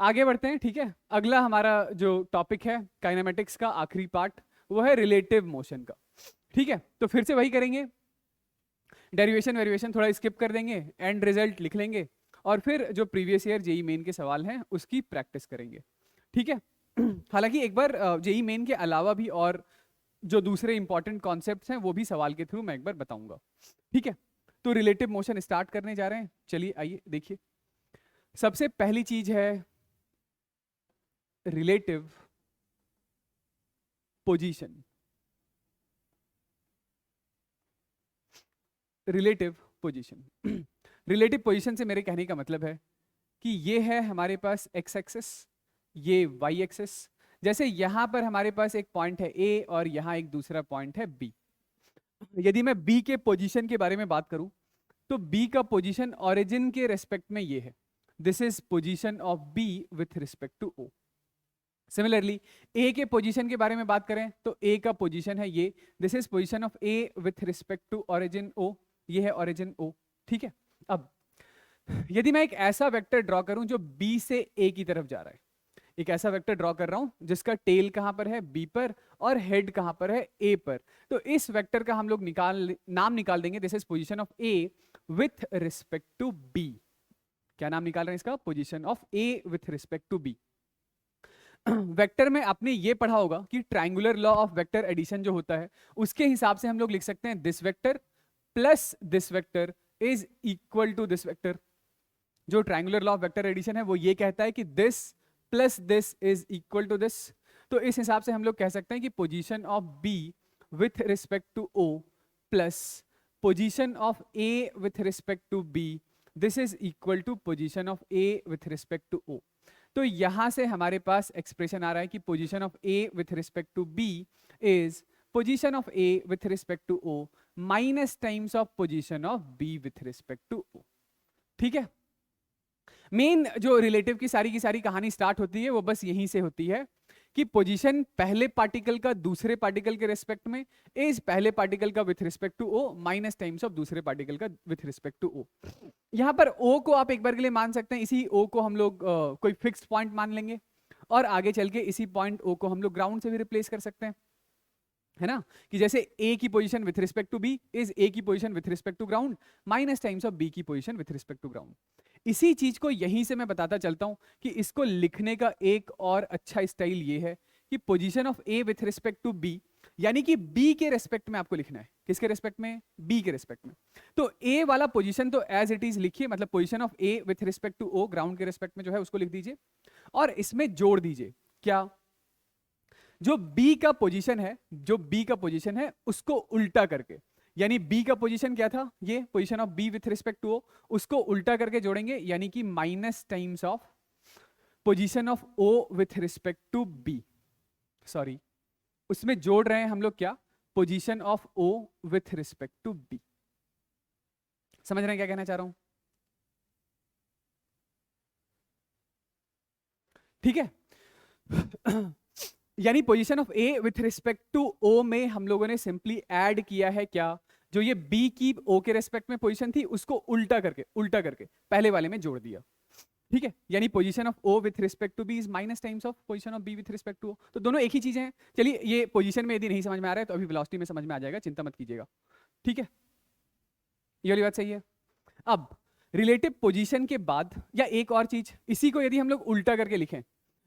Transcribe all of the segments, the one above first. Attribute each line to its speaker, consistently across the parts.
Speaker 1: आगे बढ़ते हैं, ठीक है। अगला हमारा जो टॉपिक है काइनेमेटिक्स का आखिरी पार्ट, वो है रिलेटिव मोशन का, ठीक है। तो फिर से वही करेंगे, डेरिवेशन वेरिएशन थोड़ा स्किप कर देंगे, एंड रिजल्ट लिख लेंगे, और फिर जो प्रीवियस ईयर जेई मेन के सवाल हैं उसकी प्रैक्टिस करेंगे, ठीक है। हालांकि एक बार जेई मेन के अलावा भी और जो दूसरे इंपॉर्टेंट कॉन्सेप्ट्स हैं वो भी सवाल के थ्रू मैं एक बार बताऊंगा, ठीक है। तो रिलेटिव मोशन स्टार्ट करने जा रहे हैं, चलिए आइए देखिए। सबसे पहली चीज है relative position. Relative position relative position से मेरे कहने का मतलब है कि ये है हमारे पास एक्स एक्सिस, ये वाई एक्सिस। जैसे यहां पर हमारे पास एक पॉइंट है ए और यहां एक दूसरा पॉइंट है बी। यदि मैं बी के पोजीशन के बारे में बात करूं तो बी का पोजीशन ओरिजिन के रेस्पेक्ट में ये है, this is position of B with respect to O. Similarly A के पोजीशन के बारे में बात करें तो ए का पोजीशन है ये, this is position of A with respect to origin O, ये है ओरिजिन ओ, ठीक है। अब यदि मैं एक ऐसा वेक्टर ड्रॉ करूं जो बी से ए की तरफ जा रहा है, एक ऐसा वेक्टर ड्रॉ कर रहा हूं जिसका टेल कहां पर है, बी पर, और हेड कहां पर है, ए पर। तो इस वेक्टर का हम लोग नाम निकाल देंगे, this is position of A with respect to B. क्या नाम निकाल रहे हैं इसका, position of A with respect to B. Vector में आपने ये पढ़ा होगा कि triangular law of vector addition जो होता है उसके हिसाब से हम लोग लिख सकते हैं this vector plus this vector is equal to this vector. जो triangular law of vector addition है वो ये कहता है कि this plus this is equal to this. तो इस हिसाब से हम लोग कह सकते हैं कि position of B with respect to O plus position of A with respect to B, this is equal to position of A with respect to O. तो यहां से हमारे पास एक्सप्रेशन आ रहा है कि position of A with respect to B is position of A with respect to O minus times of position of B with respect to O, ठीक है। मेन जो रिलेटिव की सारी कहानी स्टार्ट होती है वो बस यहीं से होती है कि पोजीशन पहले पार्टिकल का दूसरे पार्टिकल के रेस्पेक्ट में इज पहले पार्टिकल का with respect to O minus times of दूसरे पार्टिकल का विथ रिस्पेक्ट टू ओ। यहां पर ओ को आप एक बार के लिए मान सकते हैं, इसी ओ को हम लोग कोई फिक्स्ड पॉइंट मान लेंगे, और आगे चल के इसी पॉइंट ओ को हम लोग ग्राउंड से भी रिप्लेस कर सकते हैं, है ना। कि जैसे ए की position with respect to B is A की position with respect to ground minus times of B की position with respect to ground. इसी चीज को यहीं से मैं बताता चलता हूं कि इसको लिखने का एक और अच्छा स्टाइल ये है कि position of A with respect to B, यानी कि बी के रेस्पेक्ट में आपको लिखना है, किसके रेस्पेक्ट में, बी के रेस्पेक्ट में। तो ए वाला पोजीशन तो एज इट इज लिखिए, मतलब position of A with respect to O ground के रेस्पेक्ट में जो है उसको लिख दीजिए, और इसमें जोड़ दीजिए क्या, जो बी का पोजीशन है, जो बी का पोजीशन है उसको उल्टा करके, यानी बी का पोजीशन क्या था, ये position of B with respect to O, उसको उल्टा करके जोड़ेंगे, यानी कि minus times of position of O with respect to B. Sorry, उसमें जोड़ रहे हैं हम लोग क्या, position of O with respect to B. समझ रहे हैं क्या कहना चाह रहा हूं, ठीक है। यानी position of A with respect to O में हम लोगों ने सिंपली ऐड किया है क्या, जो ये बी की ओ के रेस्पेक्ट में पोजीशन थी उसको उल्टा करके पहले वाले में जोड़ दिया, ठीक है। यानी position of O with respect to B is minus times of position of B with respect to O. तो दोनों एक ही चीजें हैं। चलिए, ये पोजीशन में यदि नहीं समझ में आ रहा है तो अभी वेलोसिटी में समझ में आ जाएगा, चिंता मत कीजिएगा, ठीक है। ये वाली बात सही है। अब रिलेटिव पोजीशन के बाद, या एक और चीज, इसी को यदि हम लोग उल्टा करके लिखें,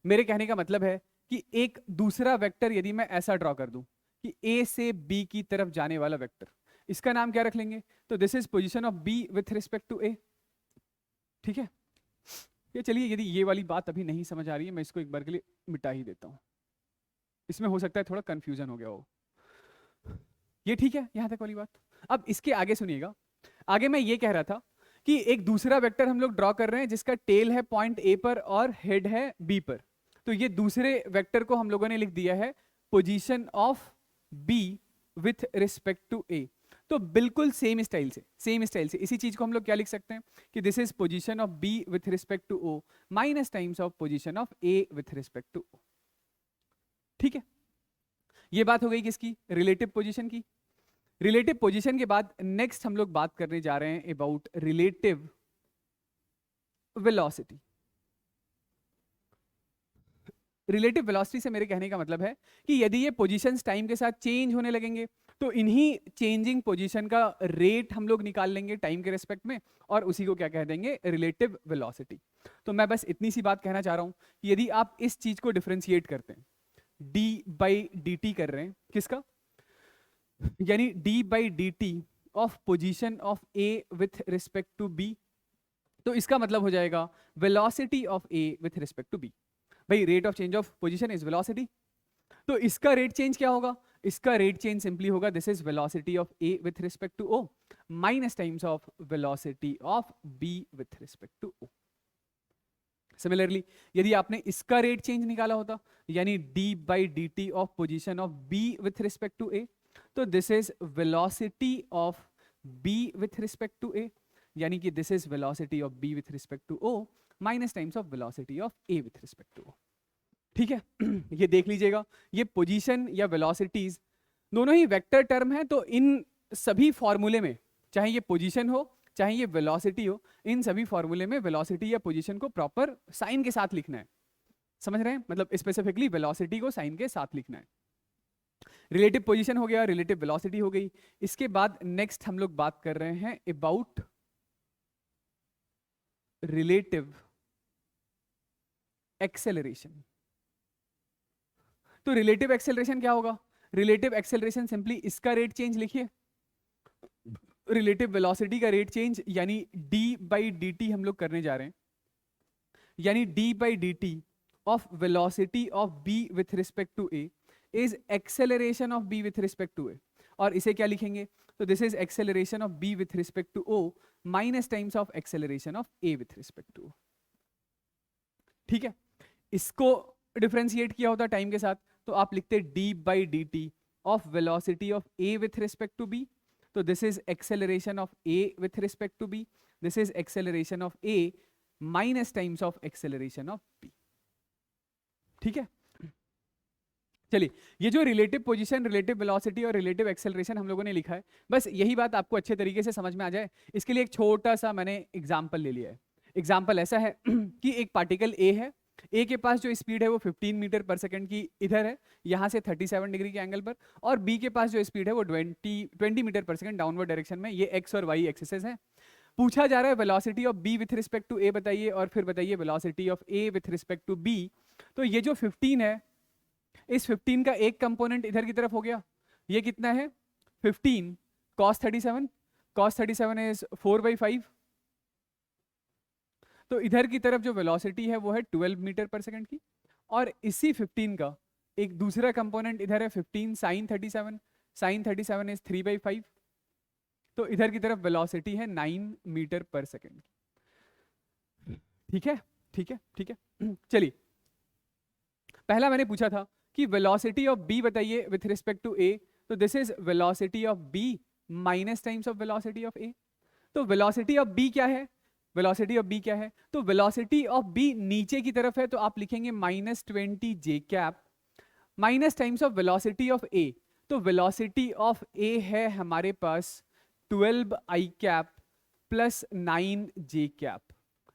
Speaker 1: मेरे कहने का मतलब है कि एक दूसरा वेक्टर यदि मैं ऐसा ड्रॉ कर दूं कि ए से बी की तरफ जाने वाला वेक्टर, इसका नाम क्या रख लेंगे, तो this is position of B with respect to A, ठीक है। ये चलिए, यदि ये वाली बात अभी नहीं समझ आ रही है मैं इसको एक बार के लिए मिटा ही देता हूं, इसमें हो सकता है थोड़ा कंफ्यूजन हो गया हो, ये ठीक है यहां तक वाली बात। अब इसके आगे सुनिएगा, आगे मैं ये कह रहा था कि एक दूसरा वेक्टर हम लोग ड्रॉ कर रहे हैं जिसका टेल है पॉइंट ए पर और हेड है बी पर। तो ये दूसरे वेक्टर को हम लोगों ने लिख दिया है position of B with respect to A. तो बिल्कुल सेम स्टाइल से इसी चीज को हम लोग क्या लिख सकते हैं कि this is position of B with respect to O minus times of position of A with respect to O, ठीक है। ये बात हो गई किसकी, रिलेटिव पोजीशन की। रिलेटिव पोजीशन के बाद नेक्स्ट हम लोग बात करने जा रहे हैं about relative velocity. Relative velocity से मेरे कहने का मतलब है कि यदि ये पोजीशंस टाइम के साथ चेंज होने लगेंगे तो इन्हीं चेंजिंग पोजीशन का रेट हम लोग निकाल लेंगे टाइम के रिस्पेक्ट में, और उसी को क्या कह देंगे, रिलेटिव वेलोसिटी। तो मैं बस इतनी सी बात कहना चाह रहा हूं कि यदि आप इस चीज को डिफरेंशिएट करते हैं, डी बाई डी टी कर रहे हैं किसका, यानी d by d t of position of A with respect to B, तो इसका मतलब हो जाएगा velocity of A with respect to B. भाई rate of change of position is velocity, तो इसका रेट चेंज क्या होगा, इसका रेट चेंज सिंपली होगा this is velocity of A with respect to O minus times of velocity of B with respect to O. Similarly यदि आपने इसका rate change निकाला होता, यानी d by d t of position of B with respect to A, तो this is velocity of B with respect to A, यानी कि this is velocity of B with respect to O minus times of velocity of A with respect to O. ठीक है ये देख लीजिएगा, ये position या वेलोसिटीज दोनों ही वेक्टर टर्म है, तो इन सभी फॉर्मूले में चाहे ये पोजीशन हो चाहे ये वेलोसिटी हो, इन सभी फॉर्मूले में वेलोसिटी या पोजीशन को प्रॉपर साइन के साथ लिखना है। समझ रहे हैं, मतलब स्पेसिफिकली वेलोसिटी को साइन के साथ लिखना है। रिलेटिव पोजीशन हो गया, रिलेटिव वेलोसिटी हो गई। इसके बाद नेक्स्ट हम लोग बात कर रहे हैं अबाउट रिलेटिव एक्सेलरेशन। तो रिलेटिव एक्सेलरेशन क्या होगा, रिलेटिव एक्सेलरेशन सिंपली इसका रेट चेंज लिखिए, रिलेटिव वेलोसिटी का रेट चेंज, यानी d बाई डी टी हम लोग करने जा रहे हैं, यानी d by d t of velocity of b with respect to a is acceleration of b with respect to a, और इसे क्या लिखेंगे, तो this is acceleration of b with respect to o minus times of acceleration of a with respect to o। ठीक है, इसको differentiate किया होता टाइम के साथ, तो आप लिखते d by d t of velocity of a with respect to b, तो this is acceleration of a with respect to b, this is acceleration of a minus times of acceleration of b। ठीक है, चलिए ये जो relative position, relative velocity और relative acceleration हम लोगों ने लिखा है, बस यही बात आपको अच्छे तरीके से समझ में आ जाए, इसके लिए एक छोटा सा मैंने एग्जाम्पल ले लिया है। एग्जाम्पल ऐसा है कि एक पार्टिकल ए है, ए के पास जो स्पीड है वो 15 मीटर पर सेकंड की इधर है, यहाँ से 37 डिग्री के एंगल पर, और बी के पास जो स्पीड है वो 20 मीटर पर सेकंड डाउनवर्ड डायरेक्शन में, ये एक्स और वाई एक्सिस है। पूछा जा रहा है velocity of B with respect to A बताइए, और फिर बताइए velocity of A with respect to B. तो ये जो 15 है, इस 15 का एक कंपोनेंट इधर की तरफ हो गया, ये कितना है 15 cos 37, cos 37 इज 4/5, तो इधर की तरफ जो वेलोसिटी है वो है 12 मीटर पर सेकंड की, और इसी 15 का एक दूसरा कंपोनेंट इधर है 15 sin 37, sin 37 इज 3/5, तो इधर की तरफ वेलोसिटी है 9 मीटर पर सेकंड। ठीक है ठीक है ठीक है, चलिए पहला मैंने पूछा था कि वेलोसिटी ऑफ बी बताइए विथ रिस्पेक्ट टू ए, तो this is velocity of B minus times of velocity of A. तो वेलोसिटी ऑफ बी क्या है, वेलोसिटी ऑफ बी क्या है, तो वेलोसिटी ऑफ बी नीचे की तरफ है, तो आप लिखेंगे -20 j cap minus times of velocity of A, तो वेलोसिटी ऑफ ए है हमारे पास 12 i cap plus 9 j cap,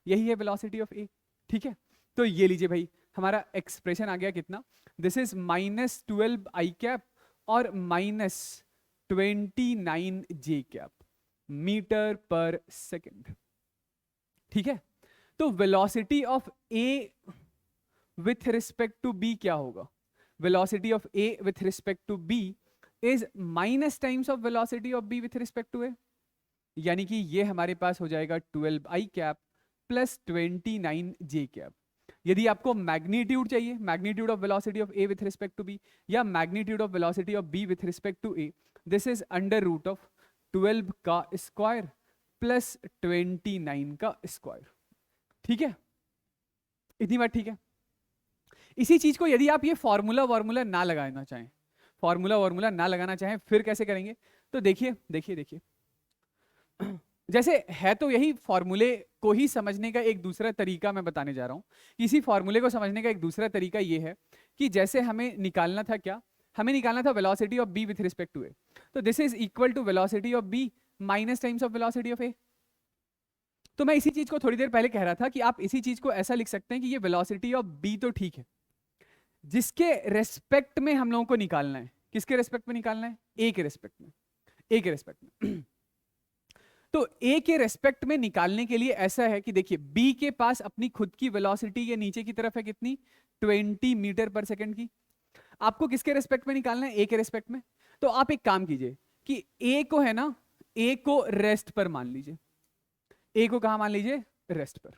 Speaker 1: यही है वेलोसिटी ऑफ ए। ठीक है, तो ये लीजिए भाई हमारा एक्सप्रेशन आ गया कितना, दिस इज -12 आई कैप और -29 जे कैप मीटर पर सेकेंड। ठीक है, तो velocity of A with respect to B क्या होगा, velocity of A with respect to B is minus times of velocity of B with respect to A, यानी कि ये हमारे पास हो जाएगा 12 i cap plus 29 j cap. यदि आपको मैग्नीट्यूड चाहिए, magnitude of velocity of A with respect to B या magnitude of velocity of B with respect to A, this is under root of 12 का स्क्वायर प्लस 29 का square. ठीक है, इतनी बात ठीक है। इसी चीज को यदि आप ये फॉर्मूला ना लगाना चाहें, फॉर्मूला ना लगाना चाहें, फिर कैसे करेंगे, तो देखिए देखिए देखिए, जैसे है तो यही फॉर्मूले को ही समझने का एक दूसरा तरीका मैं बताने जा रहा हूं। इसी फॉर्मूले को समझने का एक दूसरा तरीका ये है कि जैसे हमें निकालना था क्या, हमें निकालना था velocity of B with respect to A, तो this is equal to velocity of B minus times of velocity of A. तो मैं इसी चीज को थोड़ी देर पहले कह रहा था कि आप इसी चीज को ऐसा लिख सकते हैं कि ये वेलोसिटी ऑफ बी तो ठीक है, जिसके रेस्पेक्ट में हम लोगों को निकालना है। किसके रेस्पेक्ट में निकालना है? ए के रेस्पेक्ट में। ए के रेस्पेक्ट में तो ए के रेस्पेक्ट में निकालने के लिए ऐसा है कि देखिए बी के पास अपनी खुद की वेलोसिटी ये नीचे की तरफ है कितनी, 20 मीटर पर सेकंड की। आपको किसके रेस्पेक्ट में निकालना है? ए के रेस्पेक्ट में। तो आप एक काम कीजिए कि ए को है ना, ए को रेस्ट पर मान लीजिए। ए को कहां मान लीजिए? रेस्ट पर।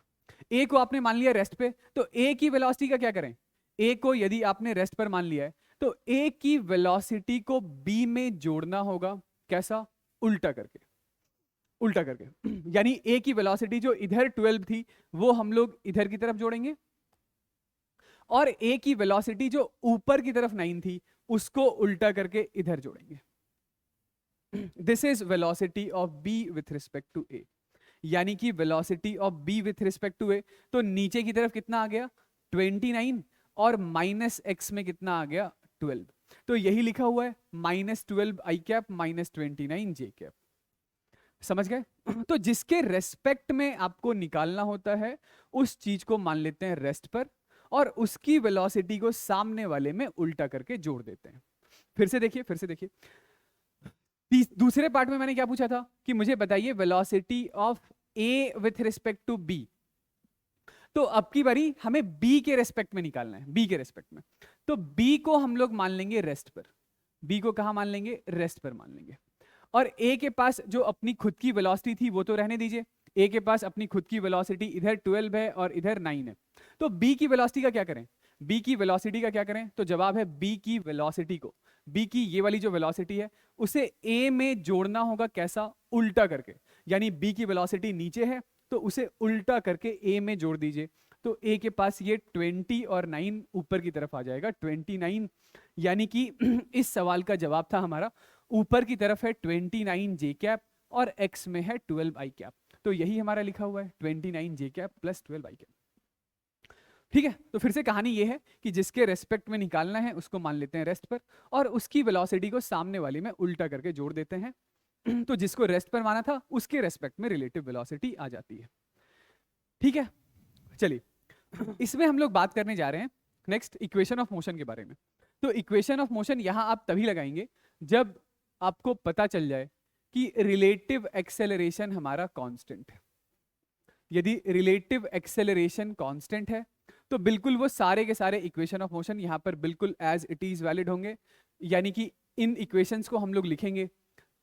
Speaker 1: ए को आपने मान लिया रेस्ट पे, तो ए की वेलोसिटी का क्या करें? ए को यदि आपने रेस्ट पर मान लिया है तो ए की वेलोसिटी को बी में जोड़ना होगा। कैसा? उल्टा करके। उल्टा करके यानी ए की वेलोसिटी जो इधर 12 थी वो हम लोग इधर की तरफ जोड़ेंगे, और ए की वेलोसिटी जो ऊपर की तरफ 9 थी उसको उल्टा करके इधर जोड़ेंगे। This is velocity of B with respect to A. यानी कि velocity of B with respect to A, तो नीचे की तरफ कितना आ गया? 29, और माइनस एक्स में कितना आ गया? 12। तो यही लिखा हुआ है -12 आई कैप -29 जे कैप। समझ गए? तो जिसके रेस्पेक्ट में आपको निकालना होता है उस चीज को मान लेते हैं रेस्ट पर, और उसकी वेलोसिटी को सामने वाले में उल्टा करके जोड़ देते हैं। फिर से देखिए, फिर से देखिए। दूसरे पार्ट में मैंने क्या पूछा था कि मुझे बताइए velocity of A with respect to B. तो अब की बारी हमें बी के रेस्पेक्ट में निकालना है, बी के रेस्पेक्ट में। तो बी को हम लोग मान लेंगे रेस्ट पर। बी को कहां मान लेंगे? रेस्ट पर मान लेंगे। और ए के पास जो अपनी खुद की वेलोसिटी थी वो तो रहने दीजिए। ए के पास अपनी खुद की वेलोसिटी इधर 12 है और इधर 9 है। तो बी की वेलोसिटी का क्या करें? बी की वेलोसिटी का क्या करें? तो जवाब है बी की वेलोसिटी को, बी की ये वाली जो वेलोसिटी है उसे ए में जोड़ना होगा। कैसा? उल्टा करके। यानी बी की वेलोसिटी नीचे है तो उसे उल्टा करके ए में जोड़ दीजिए। तो ए के पास ये 20 और 9 ऊपर की तरफ आ जाएगा 29। यानी कि इस सवाल का जवाब था हमारा ऊपर की तरफ है 29 जे कैप और x में है 12 आई कैप। तो यही हमारा लिखा हुआ है 29 j cap plus 12 i cap. ठीक है, तो फिर से कहानी ये है कि जिसके रेस्पेक्ट में निकालना है उसको मान लेते हैं रेस्ट पर, और उसकी वेलोसिटी को सामने वाली में उल्टा करके जोड़ देते हैं। तो जिसको रेस्ट पर माना था उसके रेस्पेक्ट में रिलेटिव वेलोसिटी आ जाती है। ठीक है, चलिए इसमें हम लोग बात करने जा रहे हैं नेक्स्ट इक्वेशन ऑफ मोशन के बारे में। तो इक्वेशन ऑफ मोशन यहां आप तभी लगाएंगे जब आपको पता चल जाए कि रिलेटिव एक्सेलरेशन हमारा कांस्टेंट है। यदि रिलेटिव एक्सेलरेशन कांस्टेंट है तो बिल्कुल वो सारे के सारे इक्वेशन ऑफ मोशन यहां पर बिल्कुल एज इट इज वैलिड होंगे। यानी कि इन इक्वेशंस को हम लोग लिखेंगे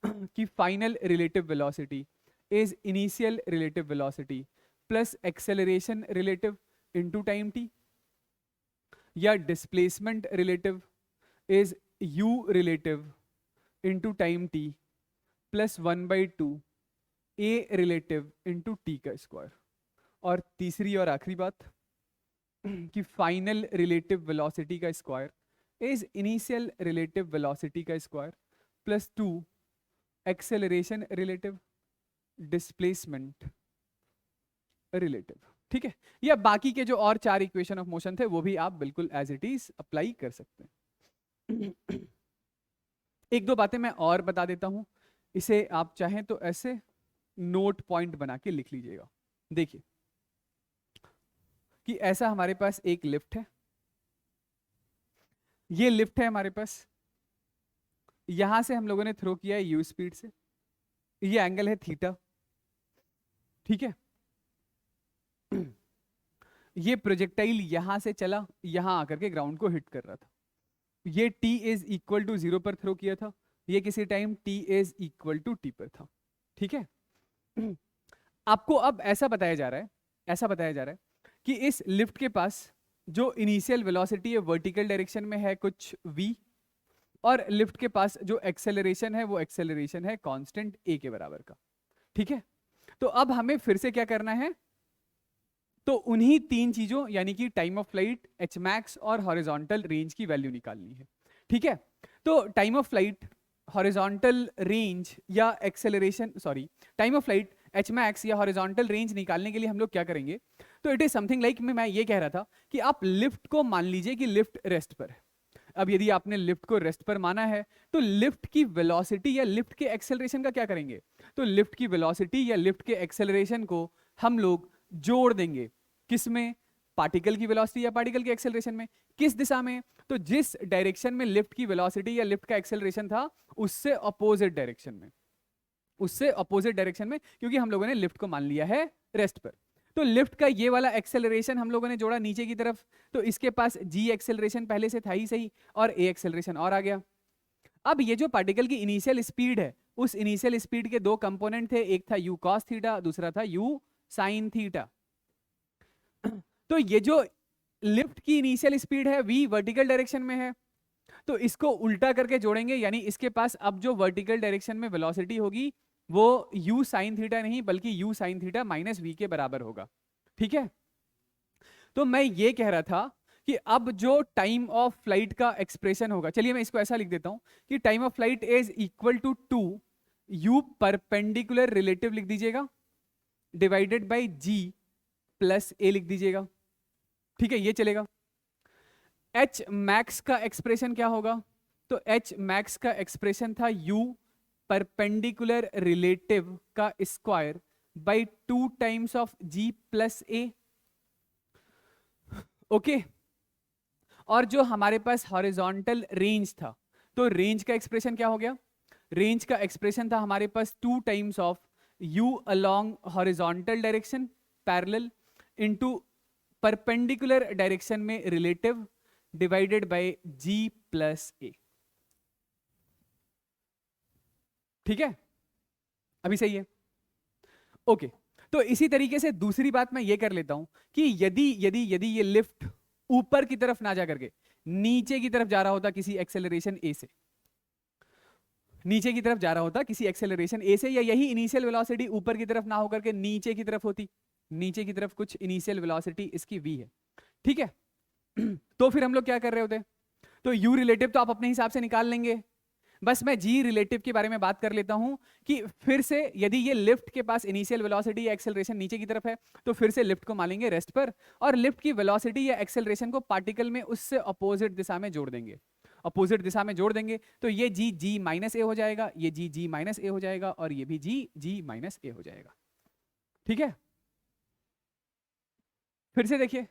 Speaker 1: कि final relative velocity is initial relative velocity plus acceleration relative into time t, या displacement relative is u relative into time t plus 1/2 a relative into t का स्क्वायर। और तीसरी और आखिरी बात कि फाइनल रिलेटिव वेलोसिटी का square is initial relative velocity का square plus 2 acceleration relative displacement relative. ठीक है, या बाकी के जो और 4 इक्वेशन ऑफ मोशन थे वो भी आप बिल्कुल एज इट इज अप्लाई कर सकते हैं। एक दो बातें मैं और बता देता हूं, इसे आप चाहें तो ऐसे नोट पॉइंट बना के लिख लीजिएगा। देखिए कि ऐसा हमारे पास एक लिफ्ट है, ये लिफ्ट है हमारे पास, यहां से हम लोगों ने थ्रो किया है u स्पीड से, ये एंगल है थीटा। ठीक है, ये प्रोजेक्टाइल यहां से चला, यहां आकर के ग्राउंड को हिट कर रहा था। ये t इज इक्वल टू 0 पर थ्रो किया था, ये किसी time t is equal to t पर था। ठीक है, आपको अब ऐसा बताया जा रहा है, ऐसा बताया जा रहा है कि इस लिफ्ट के पास जो इनिशियल वेलोसिटी है वर्टिकल डायरेक्शन में है कुछ v, और लिफ्ट के पास जो एक्सेलरेशन है वो एक्सेलरेशन है कांस्टेंट a के बराबर का। ठीक है, तो अब हमें फिर से क्या करना है, तो उन्हीं 3 चीजों यानी कि time of flight, H max और हॉरिजॉन्टल रेंज की वैल्यू निकालनी है। ठीक है, तो time of flight, horizontal range या acceleration, sorry time of flight, H max या हॉरिजॉन्टल रेंज निकालने के लिए हम लोग क्या करेंगे, तो इट इज समथिंग लाइक मैं ये कह रहा था कि आप लिफ्ट को मान लीजिए कि लिफ्ट रेस्ट पर है। अब यदि आपने लिफ्ट को रेस्ट पर माना है तो लिफ्ट की वेलोसिटी या लिफ्ट के एक्सेलरेशन का क्या करेंगे, तो लिफ्ट की वेलोसिटी या लिफ्ट के एक्सेलरेशन को हम लोग जोड़ देंगे किसमें, पार्टिकल की वेलोसिटी या पार्टिकल के एक्सेलरेशन में, किस दिशा में? तो जिस डायरेक्शन में लिफ्ट की वेलोसिटी या लिफ्ट का एक्सेलरेशन था उससे अपोजिट डायरेक्शन में, उससे अपोजिट डायरेक्शन में, क्योंकि हम लोगों ने लिफ्ट को मान लिया है रेस्ट पर। तो लिफ्ट का ये वाला एक्सेलरेशन हम लोगों ने जोड़ा नीचे की तरफ, तो इसके पास जी एक्सेलरेशन पहले से था ही सही और ए एक्सेलरेशन और आ गया। अब ये जो पार्टिकल की इनिशियल स्पीड है, उस इनिशियल स्पीड के दो कंपोनेंट थे, एक था यू कॉस थीटा, दूसरा था यू साइन थीटा। तो ये जो लिफ्ट की इनिशियल स्पीड है वी वर्टिकल डायरेक्शन में है, तो इसको उल्टा करके जोड़ेंगे, यानी इसके पास अब जो वर्टिकल डायरेक्शन में वेलोसिटी होगी वो u साइन थीटा नहीं बल्कि u sine theta minus V के बराबर होगा। ठीक है, तो मैं ये कह रहा था कि अब जो टाइम ऑफ फ्लाइट का एक्सप्रेशन होगा, चलिए मैं इसको ऐसा लिख देता हूं कि time of flight is equal to u perpendicular relative लिख दीजिएगा divided by g plus a लिख दीजिएगा। ठीक है, ये चलेगा। h मैक्स का एक्सप्रेशन क्या होगा? तो h मैक्स का एक्सप्रेशन था u परपेंडिकुलर रिलेटिव का square by 2 times of g plus a। Okay, और जो हमारे पास हॉरिजॉन्टल रेंज था, तो रेंज का एक्सप्रेशन क्या हो गया? रेंज का एक्सप्रेशन था हमारे पास 2 times of u along horizontal direction parallel into perpendicular direction में relative divided by g plus a। ठीक है, अभी सही है? ओके, तो इसी तरीके से दूसरी बात मैं ये कर लेता हूं कि यदि यदि यदि ये लिफ्ट ऊपर की तरफ ना जा करके नीचे की तरफ जा रहा होता किसी एक्सेलरेशन ए से, नीचे की तरफ जा रहा होता किसी एक्सेलरेशन ए से, या यही इनिशियल वेलोसिटी ऊपर की तरफ ना होकर के नीचे की तरफ होती, नीचे की तरफ कुछ इनिशियल वेलोसिटी इसकी v है। ठीक है, तो फिर हम लोग क्या कर रहे होते? तो u रिलेटिव तो आप अपने हिसाब से निकाल लेंगे, बस मैं जी रिलेटिव के बारे में बात कर लेता हूं कि फिर से यदि ये लिफ्ट के पास इनिशियल वेलोसिटी या एक्सेलरेशन नीचे की तरफ है तो फिर से लिफ्ट को मानेंगे रेस्ट पर, और लिफ्ट की वेलोसिटी या एक्सेलरेशन को पार्टिकल में उससे अपोजिट दिशा में जोड़ देंगे, अपोजिट दिशा में जोड़ देंगे, तो ये जी जी माइनस ए हो जाएगा, ये जी जी माइनस ए हो जाएगा, और ये भी जी जी माइनस ए हो जाएगा। ठीक है, फिर से देखिए,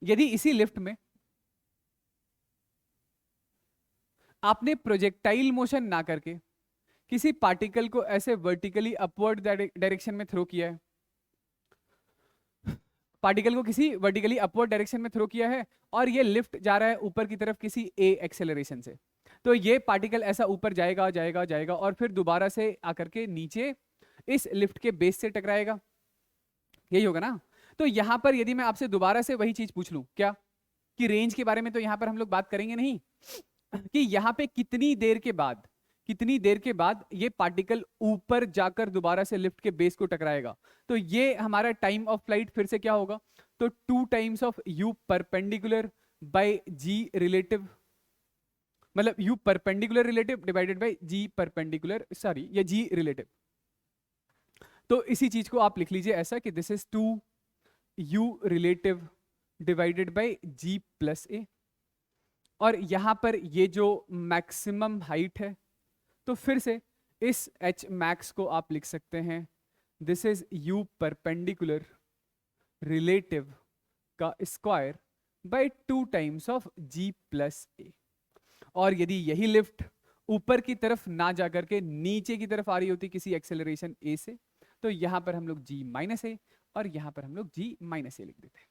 Speaker 1: यदि इसी लिफ्ट में आपने प्रोजेक्टाइल मोशन ना करके किसी पार्टिकल को ऐसे वर्टिकली अपवर्ड डायरेक्शन में थ्रो किया है, पार्टिकल को किसी वर्टिकली अपवर्ड डायरेक्शन में थ्रो किया है और ये लिफ्ट जा रहा है ऊपर की तरफ किसी ए एक्सेलरेशन से, तो ये पार्टिकल ऐसा ऊपर जाएगा जाएगा जाएगा और फिर दोबारा से आकर के नीचे इस लिफ्ट के बेस से टकराएगा, यही होगा ना? तो यहां पर यदि मैं आपसे दोबारा से वही चीज पूछ लूं, क्या कि रेंज के बारे में तो यहां पर हम लोग बात करेंगे नहीं, कि यहां पे कितनी देर के बाद ये पार्टिकल ऊपर जाकर दोबारा से लिफ्ट के बेस को टकराएगा, तो ये हमारा टाइम ऑफ फ्लाइट फिर से क्या होगा? तो 2 times of u perpendicular by g relative, मतलब u perpendicular relative divided by g perpendicular, sorry ये g रिलेटिव। तो इसी चीज को आप लिख लीजिए ऐसा कि this is 2 u relative divided by g plus a, और यहां पर ये जो मैक्सिमम हाइट है तो फिर से इस h मैक्स को आप लिख सकते हैं this is u perpendicular relative का square by 2 times of g plus a। और यदि यही लिफ्ट ऊपर की तरफ ना जाकर के नीचे की तरफ आ रही होती किसी एक्सेलरेशन a से, तो यहां पर हम लोग g माइनस a और यहां पर हम लोग g माइनस a लिख देते हैं।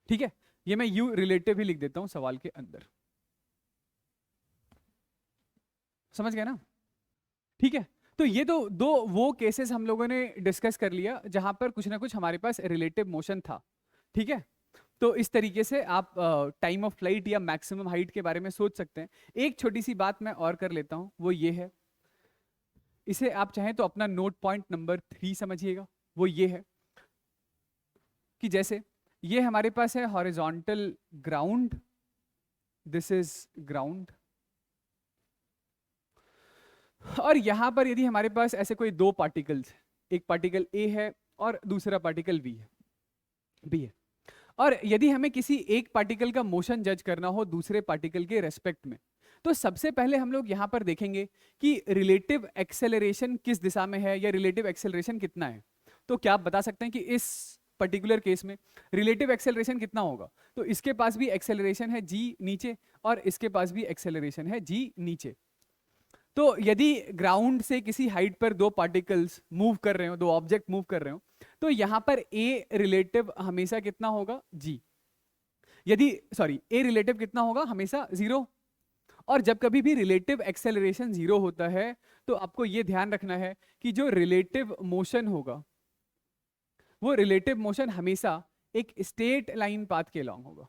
Speaker 1: ठीक है, ये मैं u रिलेटिव ही लिख देता हूं सवाल के अंदर, समझ गए ना? ठीक है, तो ये तो दो वो केसेस हम लोगों ने डिस्कस कर लिया जहां पर कुछ ना कुछ हमारे पास रिलेटिव मोशन था। ठीक है, तो इस तरीके से आप टाइम ऑफ फ्लाइट या मैक्सिमम हाइट के बारे में सोच सकते हैं। एक छोटी सी बात मैं और कर लेता हूं, वो ये है, इसे आप चाहें तो अपना नोट पॉइंट नंबर 3 समझिएगा। वो ये है कि जैसे ये हमारे पास है horizontal ground, this is ground, और यहां पर यदि हमारे पास ऐसे कोई दो पार्टिकल्स, एक पार्टिकल ए है और दूसरा पार्टिकल बी है, और यदि हमें किसी एक पार्टिकल का मोशन जज करना हो दूसरे पार्टिकल के रेस्पेक्ट में, तो सबसे पहले हम लोग यहां पर देखेंगे कि रिलेटिव एक्सेलरेशन किस दिशा में है या रिलेटिव एक्सेलरेशन कितना है। तो क्या आप बता सकते हैं कि इस पर्टिकुलर केस में रिलेटिव एक्सेलरेशन कितना होगा? तो इसके पास भी एक्सेलरेशन है जी नीचे और इसके पास भी एक्सेलरेशन है जी नीचे। तो यदि ग्राउंड से किसी हाइट पर दो पार्टिकल्स मूव कर रहे हो, दो ऑब्जेक्ट मूव कर रहे हो, तो यहां पर ए रिलेटिव हमेशा कितना होगा? जी। यदि ए रिलेटिव कितना होगा? हमेशा 0। और जब कभी भी रिलेटिव एक्सेलरेशन 0 होता है तो आपको यह ध्यान रखना है कि जो रिलेटिव मोशन होगा वो रिलेटिव मोशन हमेशा एक स्ट्रेट लाइन पाथ के अलॉन्ग होगा।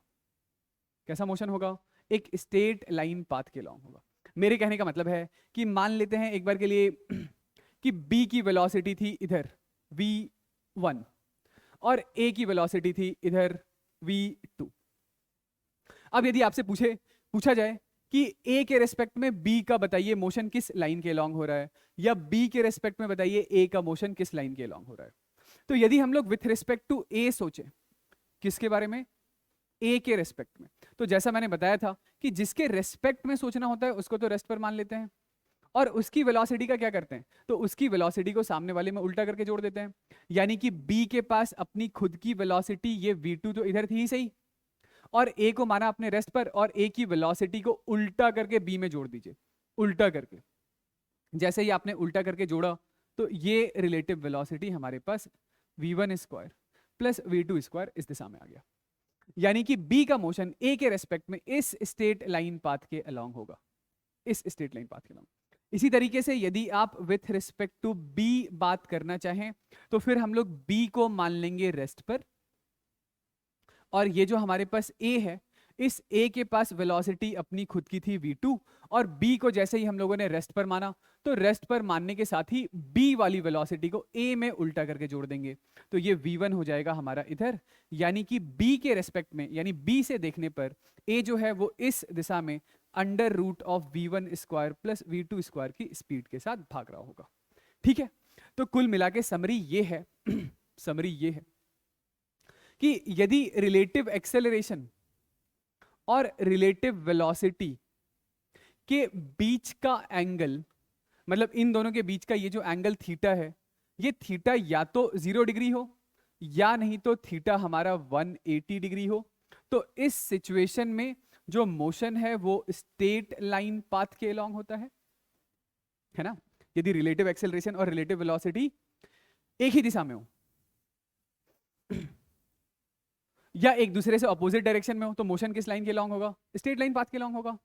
Speaker 1: कैसा मोशन होगा? एक स्ट्रेट लाइन पाथ के अलॉन्ग होगा। मेरे कहने का मतलब है कि मान लेते हैं एक बार के लिए कि b की वेलोसिटी थी इधर v1 और a की वेलोसिटी थी इधर v2। अब यदि आपसे पूछा जाए कि a के रेस्पेक्ट में b का बताइए मोशन किस लाइन के अलॉन्ग हो रहा है, या b के रेस्पेक्ट में बताइए a का मोशन किस लाइन के अलॉन्ग हो रहा है, तो यदि हम लोग विथ रिस्पेक्ट टू a सोचे, किसके बारे में? a के रेस्पेक्ट में, तो जैसा मैंने बताया था कि जिसके रेस्पेक्ट में सोचना होता है उसको तो रेस्ट पर मान लेते हैं, और उसकी वेलोसिटी का क्या करते हैं? तो उसकी वेलोसिटी को सामने वाले में उल्टा करके जोड़ देते हैं। यानी कि b के पास अपनी खुद की वेलोसिटी ये v2 तो इधर थी ही सही, और a को माना अपने रेस्ट पर, और a की वेलोसिटी को उल्टा करके b में जोड़ दीजिए, उल्टा करके। जैसे ही आपने उल्टा करके जोड़ा तो ये रिलेटिव वेलोसिटी हमारे पास v1 square plus v2 square इस दिशा में आ गया। यानी कि b का मोशन a के रेस्पेक्ट में इस स्ट्रेट लाइन पाथ के अलॉन्ग होगा, इस स्ट्रेट लाइन पाथ के अलॉन्ग। इसी तरीके से यदि आप विथ रिस्पेक्ट टू b बात करना चाहें तो फिर हम लोग b को मान लेंगे रेस्ट पर, और ये जो हमारे पास a है, इस a के पास वेलोसिटी अपनी खुद की थी v2, और b को जैसे ही हम लोगों ने रेस्ट पर माना तो रेस्ट पर मानने के साथ ही b वाली वेलोसिटी को a में उल्टा करके जोड़ देंगे, तो ये v1 हो जाएगा हमारा इधर। यानी कि b के रेस्पेक्ट में, यानी b से देखने पर a जो है वो इस दिशा में under root of v1 square plus v2 square की स्पीड के साथ भाग रहा होगा। ठीक है, तो कुल मिला के समरी ये है समरी ये है कि यदि रिलेटिव एक्सेलरेशन और रिलेटिव वेलोसिटी के बीच का एंगल, मतलब इन दोनों के बीच का ये जो एंगल थीटा है, ये थीटा या तो 0 डिग्री हो या नहीं तो थीटा हमारा 180 डिग्री हो, तो इस सिचुएशन में जो मोशन है वो स्ट्रेट लाइन पाथ के अलॉन्ग होता है ना। यदि रिलेटिव एक्सेलरेशन और रिलेटिव वेलोसिटी एक ही दिशा में हो या एक दूसरे से अपोजिट डायरेक्शन में हो तो मोशन किस लाइन के अलॉन्ग होगा? स्ट्रेट लाइन पाथ के अलॉन्ग होगा।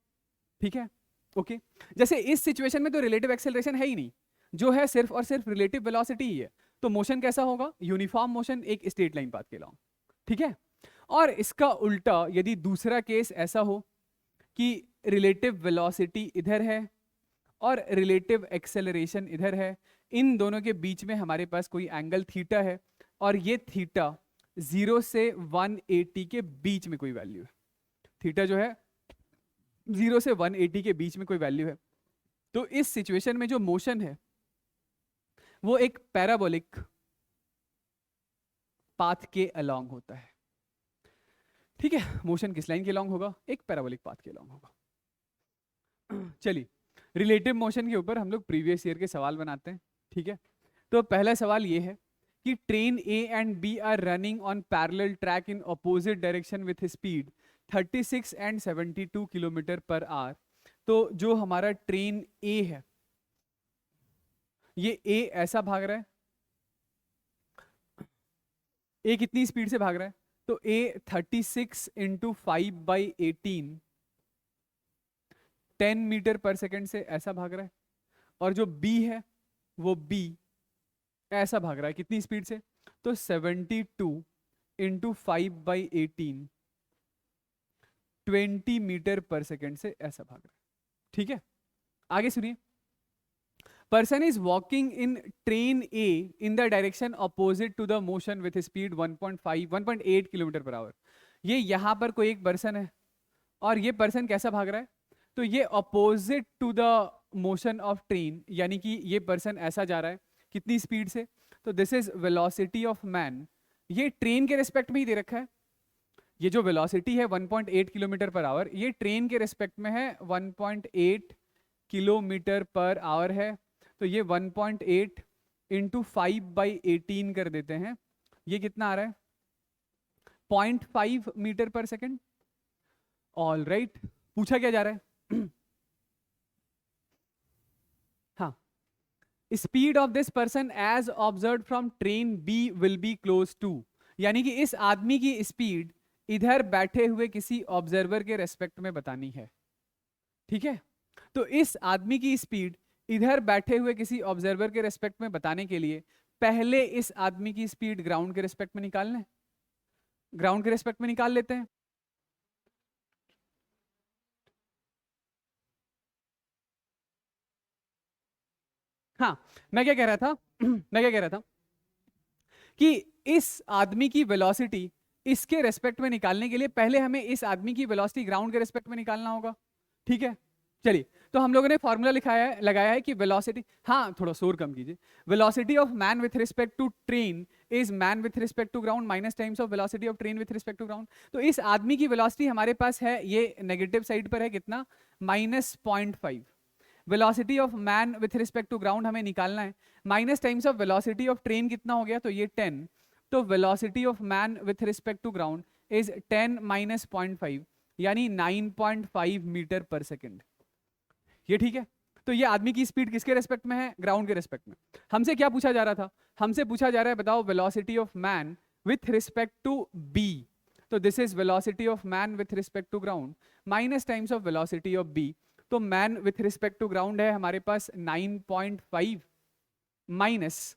Speaker 1: ठीक है, ओके। जैसे इस सिचुएशन में तो रिलेटिव एक्सेलरेशन है ही नहीं, जो है सिर्फ और सिर्फ रिलेटिव वेलोसिटी ही है, तो मोशन कैसा होगा? यूनिफॉर्म मोशन एक स्ट्रेट लाइन पाथ के अलॉन्ग। ठीक है, और इसका उल्टा यदि दूसरा केस ऐसा हो कि रिलेटिव वेलोसिटी इधर है और रिलेटिव एक्सेलरेशन इधर है, इन दोनों के बीच में हमारे पास कोई एंगल थीटा है, और ये थीटा 0 से 180 के बीच में कोई वैल्यू है, थीटा जो है 0 से 180 के बीच में कोई वैल्यू है, तो इस सिचुएशन में जो मोशन है वो एक पैराबोलिक पाथ के अलॉन्ग होता है। ठीक है, मोशन किस लाइन के अलॉन्ग होगा? एक पैराबोलिक पाथ के अलॉन्ग होगा। चलिए, रिलेटिव मोशन के ऊपर हम लोग प्रीवियस ईयर के सवाल बनाते हैं। ठीक है, तो पहला सवाल ये है कि train A and B are running on parallel track in opposite direction with speed 36 and 72 kilometre per hour. तो जो हमारा ट्रेन A है, ये A ऐसा भाग रहा है, A कितनी स्पीड से भाग रहा है? तो A 36 इंटू 5/18 10 मीटर पर सेकेंड से ऐसा भाग रहा है, और जो B है वो B ऐसा भाग रहा है कितनी स्पीड से? तो 72 इंटू 5/18 20 मीटर पर सेकेंड से ऐसा भाग रहा है। ठीक है, आगे सुनिए। Person is walking in train A in the direction opposite to the motion with speed 1.8 kilometre per hour. ये यहां पर कोई एक पर्सन है, और ये पर्सन कैसा भाग रहा है? तो ये opposite to the motion of train, यानी कि ये पर्सन ऐसा जा रहा है कितनी स्पीड से? तो this is velocity of man. ये ट्रेन के रिस्पेक्ट में ही दे रखा है, ये जो वेलोसिटी है 1.8 किलोमीटर पर आवर, ये ट्रेन के रिस्पेक्ट में है 1.8 किलोमीटर पर आवर है। तो ये 1.8 इंटू 5/18 कर देते हैं, ये कितना आ रहा है? 0.5 मीटर पर सेकेंड। ऑल राइट, पूछा क्या जा रहा है? हाँ, speed of this person as observe from train B will be close to, यानी कि इस आदमी की स्पीड इधर बैठे हुए किसी ऑब्जर्वर के रेस्पेक्ट में बतानी है। ठीक है, तो इस आदमी की स्पीड इधर बैठे हुए किसी ऑब्जर्वर के रेस्पेक्ट में बताने के लिए पहले इस आदमी की स्पीड ग्राउंड के रेस्पेक्ट में निकालना है। ग्राउंड के रेस्पेक्ट में निकाल लेते हैं। हाँ, मैं क्या कह रहा था मैं क्या कह रहा था कि इस आदमी की वेलोसिटी इसके रेस्पेक्ट में निकालने के लिए पहले हमें इस आदमी की वेलोसिटी ग्राउंड के रेस्पेक्ट में निकालना होगा। ठीक है, चलिए, तो हम लोगों ने फॉर्मूला लगाया है कि वेलोसिटी, हाँ थोड़ा शोर कम कीजिए, velocity of man with respect to train is man with respect to ground minus times of velocity of train with respect to ground. तो इस आदमी की वेलोसिटी हमारे पास है, ये नेगेटिव साइड पर है, कितना? -0.5। Velocity of man with respect to ground हमें निकालना है, minus times of velocity of train कितना हो गया? तो ये 10। तो velocity of man with respect to ground is 10 - 0.5, यानी 9.5 मीटर पर सेकेंड। ये ठीक है, तो ये आदमी की स्पीड किसके रेस्पेक्ट में है? ग्राउंड के रेस्पेक्ट में। हमसे क्या पूछा जा रहा था? हमसे पूछा जा रहा है बताओ velocity of man with respect to B. तो this is velocity of man with respect to ground minus times of velocity of B. तो man with respect to ground है हमारे पास 9.5 माइनस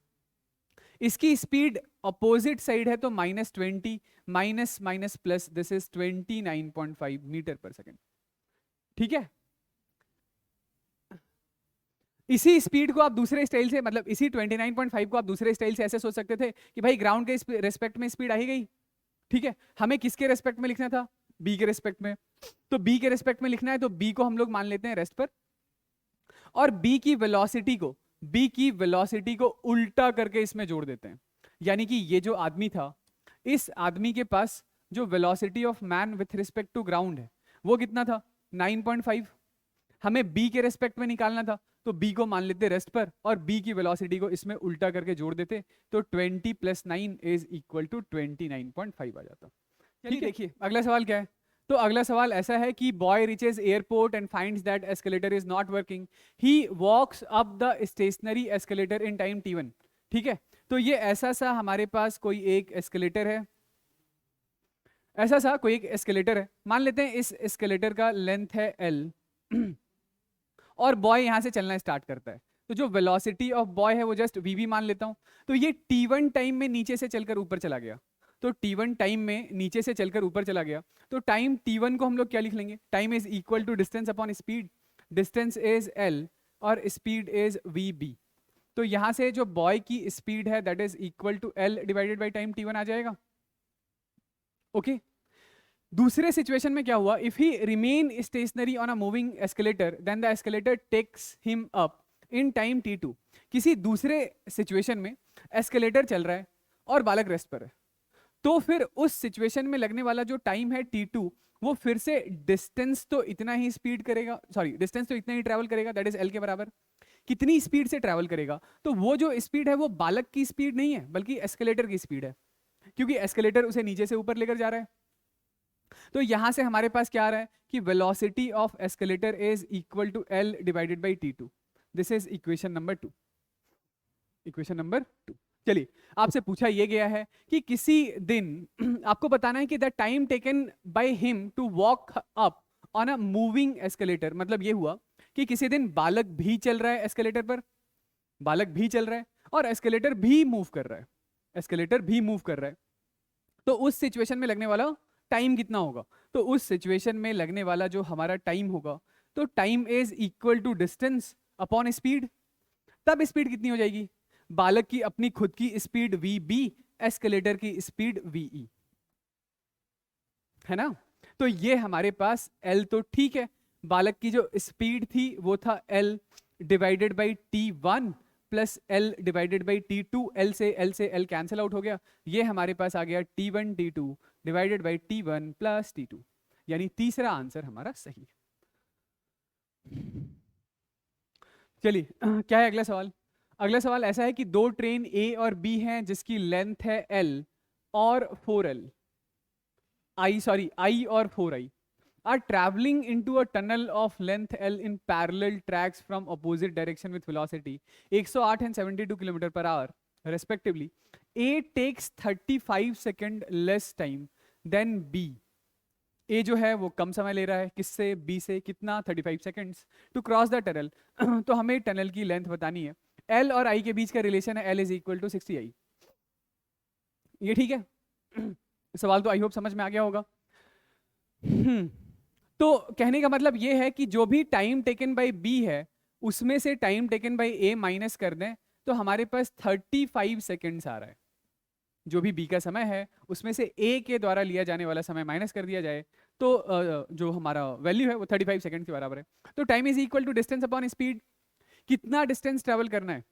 Speaker 1: इसकी स्पीड अपोजिट साइड है तो -20 minus minus plus, this is 29.5 metre पर second. ठीक है, इसी स्पीड को आप दूसरे स्टाइल से, मतलब इसी 29.5 को आप दूसरे स्टाइल से ऐसे सोच सकते थे कि भाई ग्राउंड के रेस्पेक्ट में स्पीड आ ही गई। ठीक है, हमें किसके रेस्पेक्ट में लिखना था? बी के रेस्पेक्ट में। तो बी के रेस्पेक्ट में लिखना है तो बी को हम लोग मान लेते हैं रेस्ट पर, और बी की वेलोसिटी को उल्टा करके इसमें जोड़ देते हैं। यानी कि ये जो आदमी था, इस आदमी के पास जो velocity of man with respect to ground है वो कितना था? 9.5। हमें बी के रेस्पेक्ट में निकालना था तो बी को मान लेते रेस्ट पर, और बी की वेलोसिटी को इसमें उल्टा करके जोड़ देते, तो 20 + 9 इज इक्वल टू 29.5 आ जाता। चलिए देखिए अगला सवाल क्या है। तो अगला सवाल ऐसा है कि boy reaches airport and finds that escalator is not working, he walks up the stationary escalator in time t1। ठीक है, तो ये ऐसा सा हमारे पास कोई एक एस्केलेटर है, ऐसा सा कोई एक एस्केलेटर है, मान लेते हैं इस एस्केलेटर का लेंथ है l और बॉय यहां से चलना स्टार्ट करता है। तो जो वेलोसिटी ऑफ बॉय है वो जस्ट वीवी मान लेता हूं। तो ये t1 टाइम में नीचे से चलकर ऊपर चला गया, तो t1 टाइम में नीचे से चलकर ऊपर चला गया, तो टाइम t1 को हम लोग क्या लिख लेंगे? Time is equal to distance upon speed, distance is l और स्पीड इज vb। तो यहां से जो बॉय की स्पीड है that is equal to l divided by time t1 आ जाएगा। ओके, दूसरे सिचुएशन में क्या हुआ? If he remain stationary on a moving escalator then the escalator takes him up in time t2। किसी दूसरे सिचुएशन में एस्केलेटर चल रहा है और बालक रेस्ट पर है, तो फिर उस सिचुएशन में लगने वाला जो टाइम है t2 वो फिर से डिस्टेंस तो इतना ही स्पीड करेगा, सॉरी डिस्टेंस तो इतना ही ट्रैवल करेगा, दैट इज l के बराबर। कितनी स्पीड से ट्रैवल करेगा? तो वो जो स्पीड है वो बालक की स्पीड नहीं है बल्कि एस्केलेटर की स्पीड है, क्योंकि एस्केलेटर उसे नीचे से ऊपर लेकर जा रहा है। तो यहां से हमारे पास क्या आ रहा है कि velocity of escalator is equal to l divided by t2। This is equation number 2। Equation number 2। चलिए, आपसे पूछा यह गया है कि किसी दिन आपको बताना है कि the time taken by him to walk up on a moving escalator, मतलब ये हुआ कि किसी दिन बालक भी चल रहा है एस्केलेटर पर, बालक भी चल रहा है और एस्केलेटर भी मूव कर रहा है, एस्केलेटर भी मूव कर रहा है। तो उस सिचुएशन में लगने वाला टाइम कितना होगा? तो उस सिचुएशन में लगने वाला जो हमारा टाइम होगा, तो time is equal to distance upon speed. तब स्पीड कितनी हो जाएगी? बालक की अपनी खुद की स्पीड vb, एस्केलेटर की स्पीड ve, है ना? तो ये हमारे पास l तो ठीक है, बालक की जो स्पीड थी वो था l divided by t1 plus l divided by t2, l से l कैंसिल आउट हो गया, ये हमारे पास आ गया t1 t2 divided by t1 plus t2, यानी तीसरा आंसर हमारा सही है। चलिए क्या है अगला सवाल? अगला सवाल ऐसा है कि दो ट्रेन ए और बी हैं जिसकी लेंथ है एल और 4l, आई और 4i are traveling into a tunnel of length L in parallel tracks from opposite direction with velocity 108 and 72 km per hour respectively. A takes 35 second less time than B. A जो है वो कम समय ले रहा है किससे, B से, कितना, 35 seconds to cross the tunnel. तो हमें टनल की लेंथ बतानी है. L और I के बीच का रिलेशन है L is equal to 60I. ये ठीक है. सवाल तो आई होप समझ में आ गया होगा. तो कहने का मतलब ये है कि जो भी टाइम टेकन बाय बी है उसमें से टाइम टेकन बाय ए माइनस कर दें तो हमारे पास 35 सेकेंड्स आ रहा है. जो भी बी का समय है उसमें से ए के द्वारा लिया जाने वाला समय माइनस कर दिया जाए तो जो हमारा वैल्यू है वो 35 सेकेंड के बराबर है. तो time is equal to distance upon speed. कितना डिस्टेंस ट्रेवल करना है?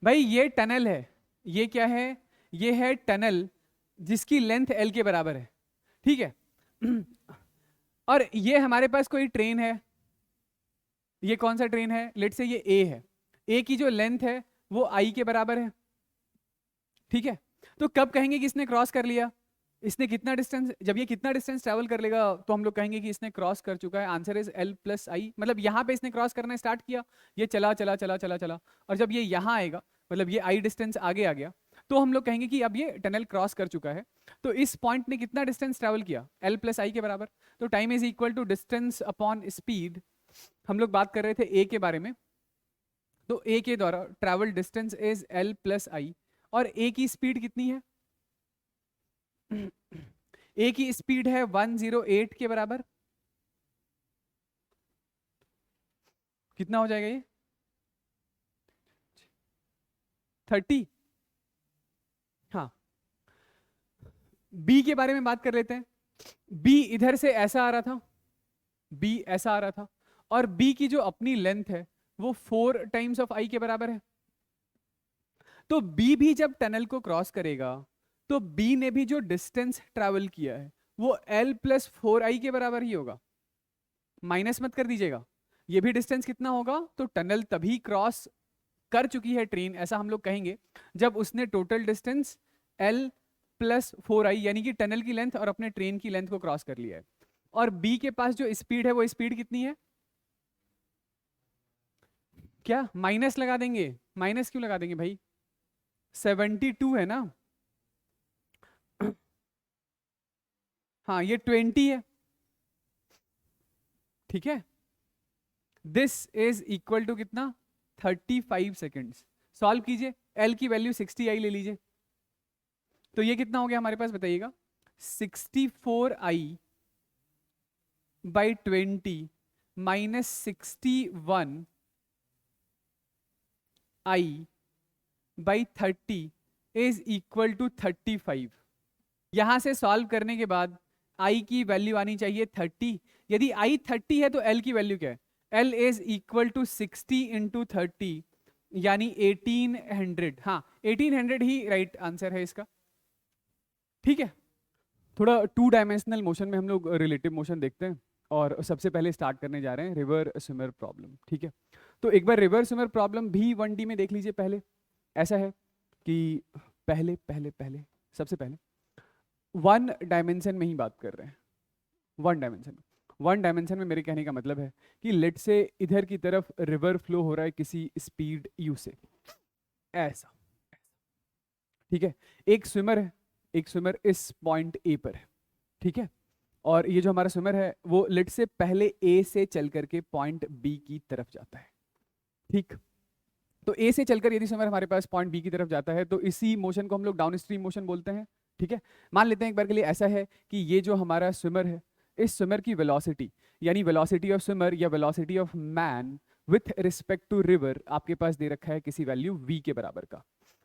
Speaker 1: भाई ये टनल है. ये क्या है? ये है टनल जिसकी लेंथ एल के बराबर है. ठीक है. और ये हमारे पास कोई ट्रेन है. ये कौन सा ट्रेन है? लेट से ये ए है. ए की जो लेंथ है वो आई के बराबर है. ठीक है. तो कब कहेंगे कि इसने क्रॉस कर लिया? इसने कितना डिस्टेंस, जब ये कितना डिस्टेंस ट्रेवल कर लेगा तो हम लोग कहेंगे कि इसने क्रॉस कर चुका है. आंसर इज एल प्लस आई. मतलब यहाँ पे इसने क्रॉस करना स्टार्ट किया, ये चला चला चला चला चला, और जब ये यहाँ आएगा मतलब ये आई डिस्टेंस आगे आ गया तो हम लोग कहेंगे कि अब ये टनल क्रॉस कर चुका है. तो इस पॉइंट ने कितना डिस्टेंस ट्रेवल किया? एल प्लस आई के बराबर. तो time is equal to distance upon speed. हम लोग बात कर रहे थे ए के बारे में. तो ए के द्वारा travel distance is l plus i. और ए की स्पीड कितनी है? ए की स्पीड है 108 के बराबर. कितना हो जाएगा ये? 30. हाँ. बी के बारे में बात कर लेते हैं. बी इधर से ऐसा आ रहा था, बी ऐसा आ रहा था, और बी की जो अपनी लेंथ है वो 4 टाइम्स ऑफ आई के बराबर है. तो बी भी जब टनल को क्रॉस करेगा तो बी ने भी जो डिस्टेंस ट्रैवल किया है वो एल प्लस 4i के बराबर ही होगा. माइनस मत कर दीजिएगा. ये भी डिस्टेंस कितना होगा? तो टनल तभी क्रॉस कर चुकी है ट्रेन, ऐसा हम लोग कहेंगे, जब उसने total distance L plus 4i यानी कि टनल की लेंथ और अपने ट्रेन की लेंथ को क्रॉस कर लिया है. और बी के पास जो स्पीड है वो स्पीड कितनी है? क्या माइनस लगा देंगे? माइनस क्यों लगा देंगे भाई? 72 है ना. हाँ ये 20 है. ठीक है. दिस इज इक्वल टू कितना? 35 सेकेंड्स. सॉल्व कीजिए. एल की वैल्यू 60i ले लीजिए. तो ये कितना हो गया हमारे पास बताइएगा? 64i by 20 minus 61i by 30 is equal to 35. यहां से सॉल्व करने के बाद i की वैल्यू आनी चाहिए 30. यदि i 30 है तो l की वैल्यू क्या है? l is equal to 60 into 30 यानी 1800. हाँ 1800 ही राइट आंसर है इसका. ठीक है. थोड़ा 2 डायमेंशनल मोशन में हम लोग रिलेटिव मोशन देखते हैं और सबसे पहले स्टार्ट करने जा रहे हैं रिवर स्विमर प्रॉब्लम. ठीक है. तो एक बार रिवर स्विमर प्रॉब्लम भी 1D में देख लीजिए. पहले ऐसा है कि पहले पहले पहले सबसे पहले 1 डायमेंशन में ही बात कर रहे हैं. 1 डायमेंशन में. 1 डायमेंशन में मेरे कहने का मतलब है कि लेट से इधर की तरफ रिवर फ्लो हो रहा है किसी स्पीड u से, ऐसा. ठीक है. एक स्विमर है, एक स्विमर इस पॉइंट ए पर है. ठीक है. और ये जो हमारा स्विमर है वो लेट से पहले ए से चल करके पॉइंट बी की तरफ जाता है. ठीक. तो ए से चलकर यदि स्विमर हमारे पास पॉइंट बी की तरफ जाता है तो इसी मोशन को हम लोग डाउन स्ट्रीम मोशन बोलते हैं. ठीक है. मान लेते हैं एक बार के लिए ऐसा है कि ये जो हमारा स्विमर है, इस स्विमर की वेलोसिटी यानी वेलोसिटी ऑफ स्विमर या velocity of man with respect to river आपके पास दे रखा है किसी वैल्यू v के बराबर का.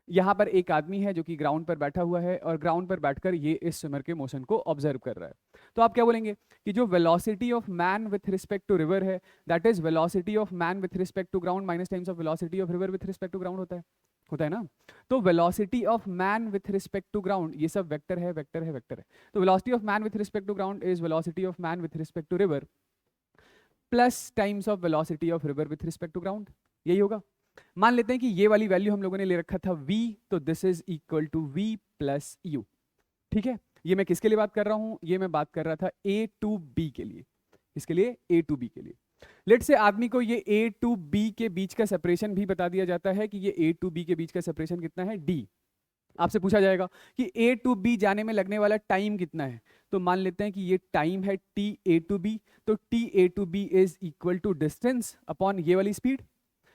Speaker 1: यहाँ पर एक आदमी है जो कि ग्राउंड पर बैठा हुआ है और ग्राउंड पर बैठकर ये इस स्विमर के मोशन को ऑब्जर्व कर रहा है. तो आप क्या बोलेंगे कि जो velocity of man with respect to river है that is velocity of man with respect to ground minus times of velocity of river with respect to ground होता है. होता है ना। तो velocity of man with respect to ground, ये सब vector है, वेक्टर है, वेक्टर है। तो velocity of man with respect to ground is velocity of man with respect to river plus times of velocity of river with respect to ground, यही होगा। मान लेते हैं कि ये वाली वैल्यू हम लोगों ने ले रखा था v, तो this is equal to v plus u। ठीक है, ये मैं किसके लिए बात कर रहा हूं, ये मैं बात कर रहा था a टू b के लिए, इसके लिए a टू b के लिए। लेट से आदमी को ये a टू b के बीच का सेपरेशन भी बता दिया जाता है कि ये a टू b के बीच का सेपरेशन कितना है, d। आपसे पूछा जाएगा कि a टू b जाने में लगने वाला टाइम कितना है, तो मान लेते हैं कि ये टाइम है t a टू b, तो t a to b is equal to distance upon ये वाली स्पीड।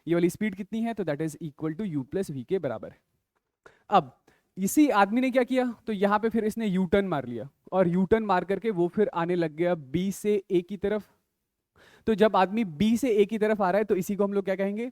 Speaker 1: ये वाली स्पीड कितनी है, तो that is equal to u plus v के बराबर है। अब इसी आदमी ने क्या किया, तो यहाँ पे फिर इसने यू टर्न मार लिया, और यू टर्न मार करके वो फिर आने लग गया b से a की तरफ। तो जब आदमी b से a की तरफ आ रहा है तो इसी को हम लोग क्या कहेंगे,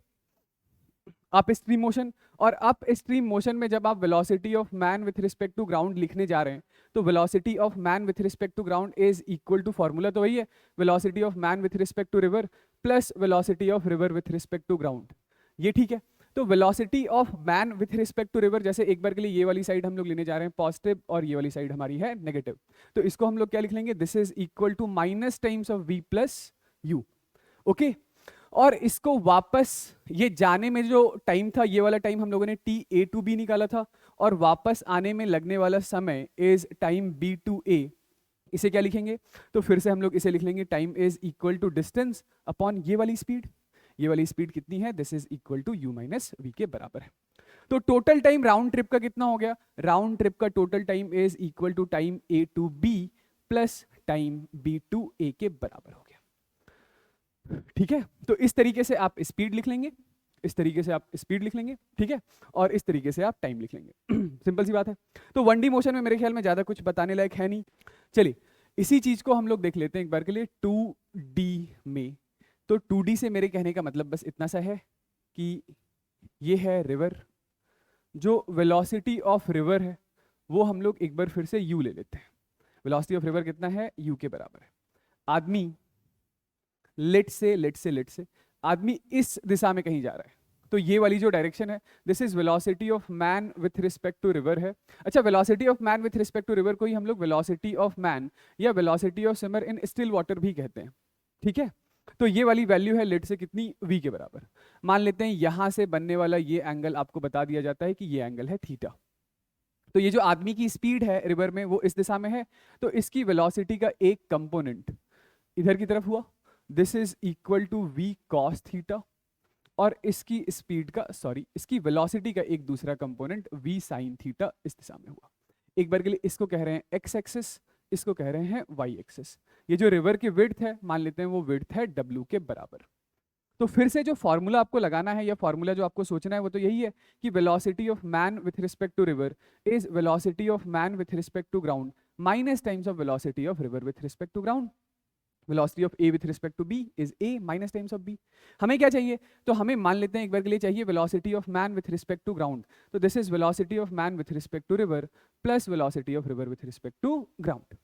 Speaker 1: अप स्ट्रीम मोशन। और अप स्ट्रीम मोशन में जब आप velocity of man with respect to ground लिखने जा रहे हैं, तो velocity of man with respect to ground is equal to, formula तो वही है, velocity of man with respect to river plus velocity of river with respect to ground, ये ठीक है। तो velocity of man with respect to river, जैसे एक बार के लिए ये वाली साइड हम लोग लेने जा रहे हैं पॉजिटिव और ये वाली साइड हमारी है नेगेटिव, तो इसको हम लोग क्या लिख लेंगे, this is equal to minus times of v plus u। Okay, और इसको वापस ये जाने में जो टाइम था, ये वाला टाइम हम लोगों ने t a टू b निकाला था, और वापस आने में लगने वाला समय is time b to a। इसे क्या लिखेंगे, तो फिर से हम लोग इसे लिख लेंगे time is equal to distance upon ये वाली स्पीड। ये वाली स्पीड कितनी है, this is equal to u minus v के बराबर है। तो टोटल टाइम राउंड ट्रिप का कितना हो गया, राउंड ट्रिप का total time is equal to time a to b plus time b to a के बराबर हो गया। ठीक है, तो इस तरीके से आप स्पीड लिख लेंगे, इस तरीके से आप स्पीड लिख लेंगे, ठीक है, और इस तरीके से आप टाइम लिख लेंगे। सिंपल सी बात है। तो 1D मोशन में मेरे ख्याल में ज्यादा कुछ बताने लायक है नहीं। चलिए इसी चीज को हम लोग देख लेते हैं एक बार के लिए 2D में। तो 2D से मेरे कहने का मतलब बस इतना सा है कि ये है रिवर, जो वेलोसिटी ऑफ रिवर है वो हम लोग एक बार फिर से u ले लेते हैं। वेलोसिटी ऑफ रिवर कितना है, u के बराबर है। आदमी लेट से आदमी इस दिशा में कहीं जा रहा है, तो ये वाली जो डायरेक्शन है, this is velocity of man with respect to river है। अच्छा, velocity of man with respect to river को ही हम लोग वेलोसिटी ऑफ मैन या velocity of swimmer in still water भी कहते हैं। ठीक है, तो ये वाली वैल्यू है लेट से कितनी, v के बराबर। मान लेते हैं यहां से बनने वाला ये एंगल आपको बता दिया जाता है कि ये एंगल है थीटा। तो ये जो आदमी की स्पीड है रिवर में वो इस दिशा में है, तो इसकी वेलोसिटी का एक कंपोनेंट इधर की तरफ हुआ, this is equal to v cos theta, और इसकी स्पीड का इसकी वेलोसिटी का एक दूसरा कंपोनेंट v sin थीटा इस दिशा में हुआ। एक बार के लिए इसको कह रहे हैं x एक्सिस, इसको कह रहे हैं y एक्सिस। ये जो रिवर की विड्थ है मान लेते हैं वो विड्थ है w के बराबर। तो फिर से जो फॉर्मूला आपको लगाना है या फॉर्मूला जो आपको सोचना है वो तो यही है कि velocity of man with respect to river is velocity of man with respect to ground minus times of velocity of river with respect to ground. Velocity of a with respect to b is a minus times of b। हमें क्या चाहिए, तो हमें मान लेते हैं एक बार के लिए चाहिए velocity of man with respect to ground, तो this is velocity of man with respect to river plus velocity of river with respect to ground.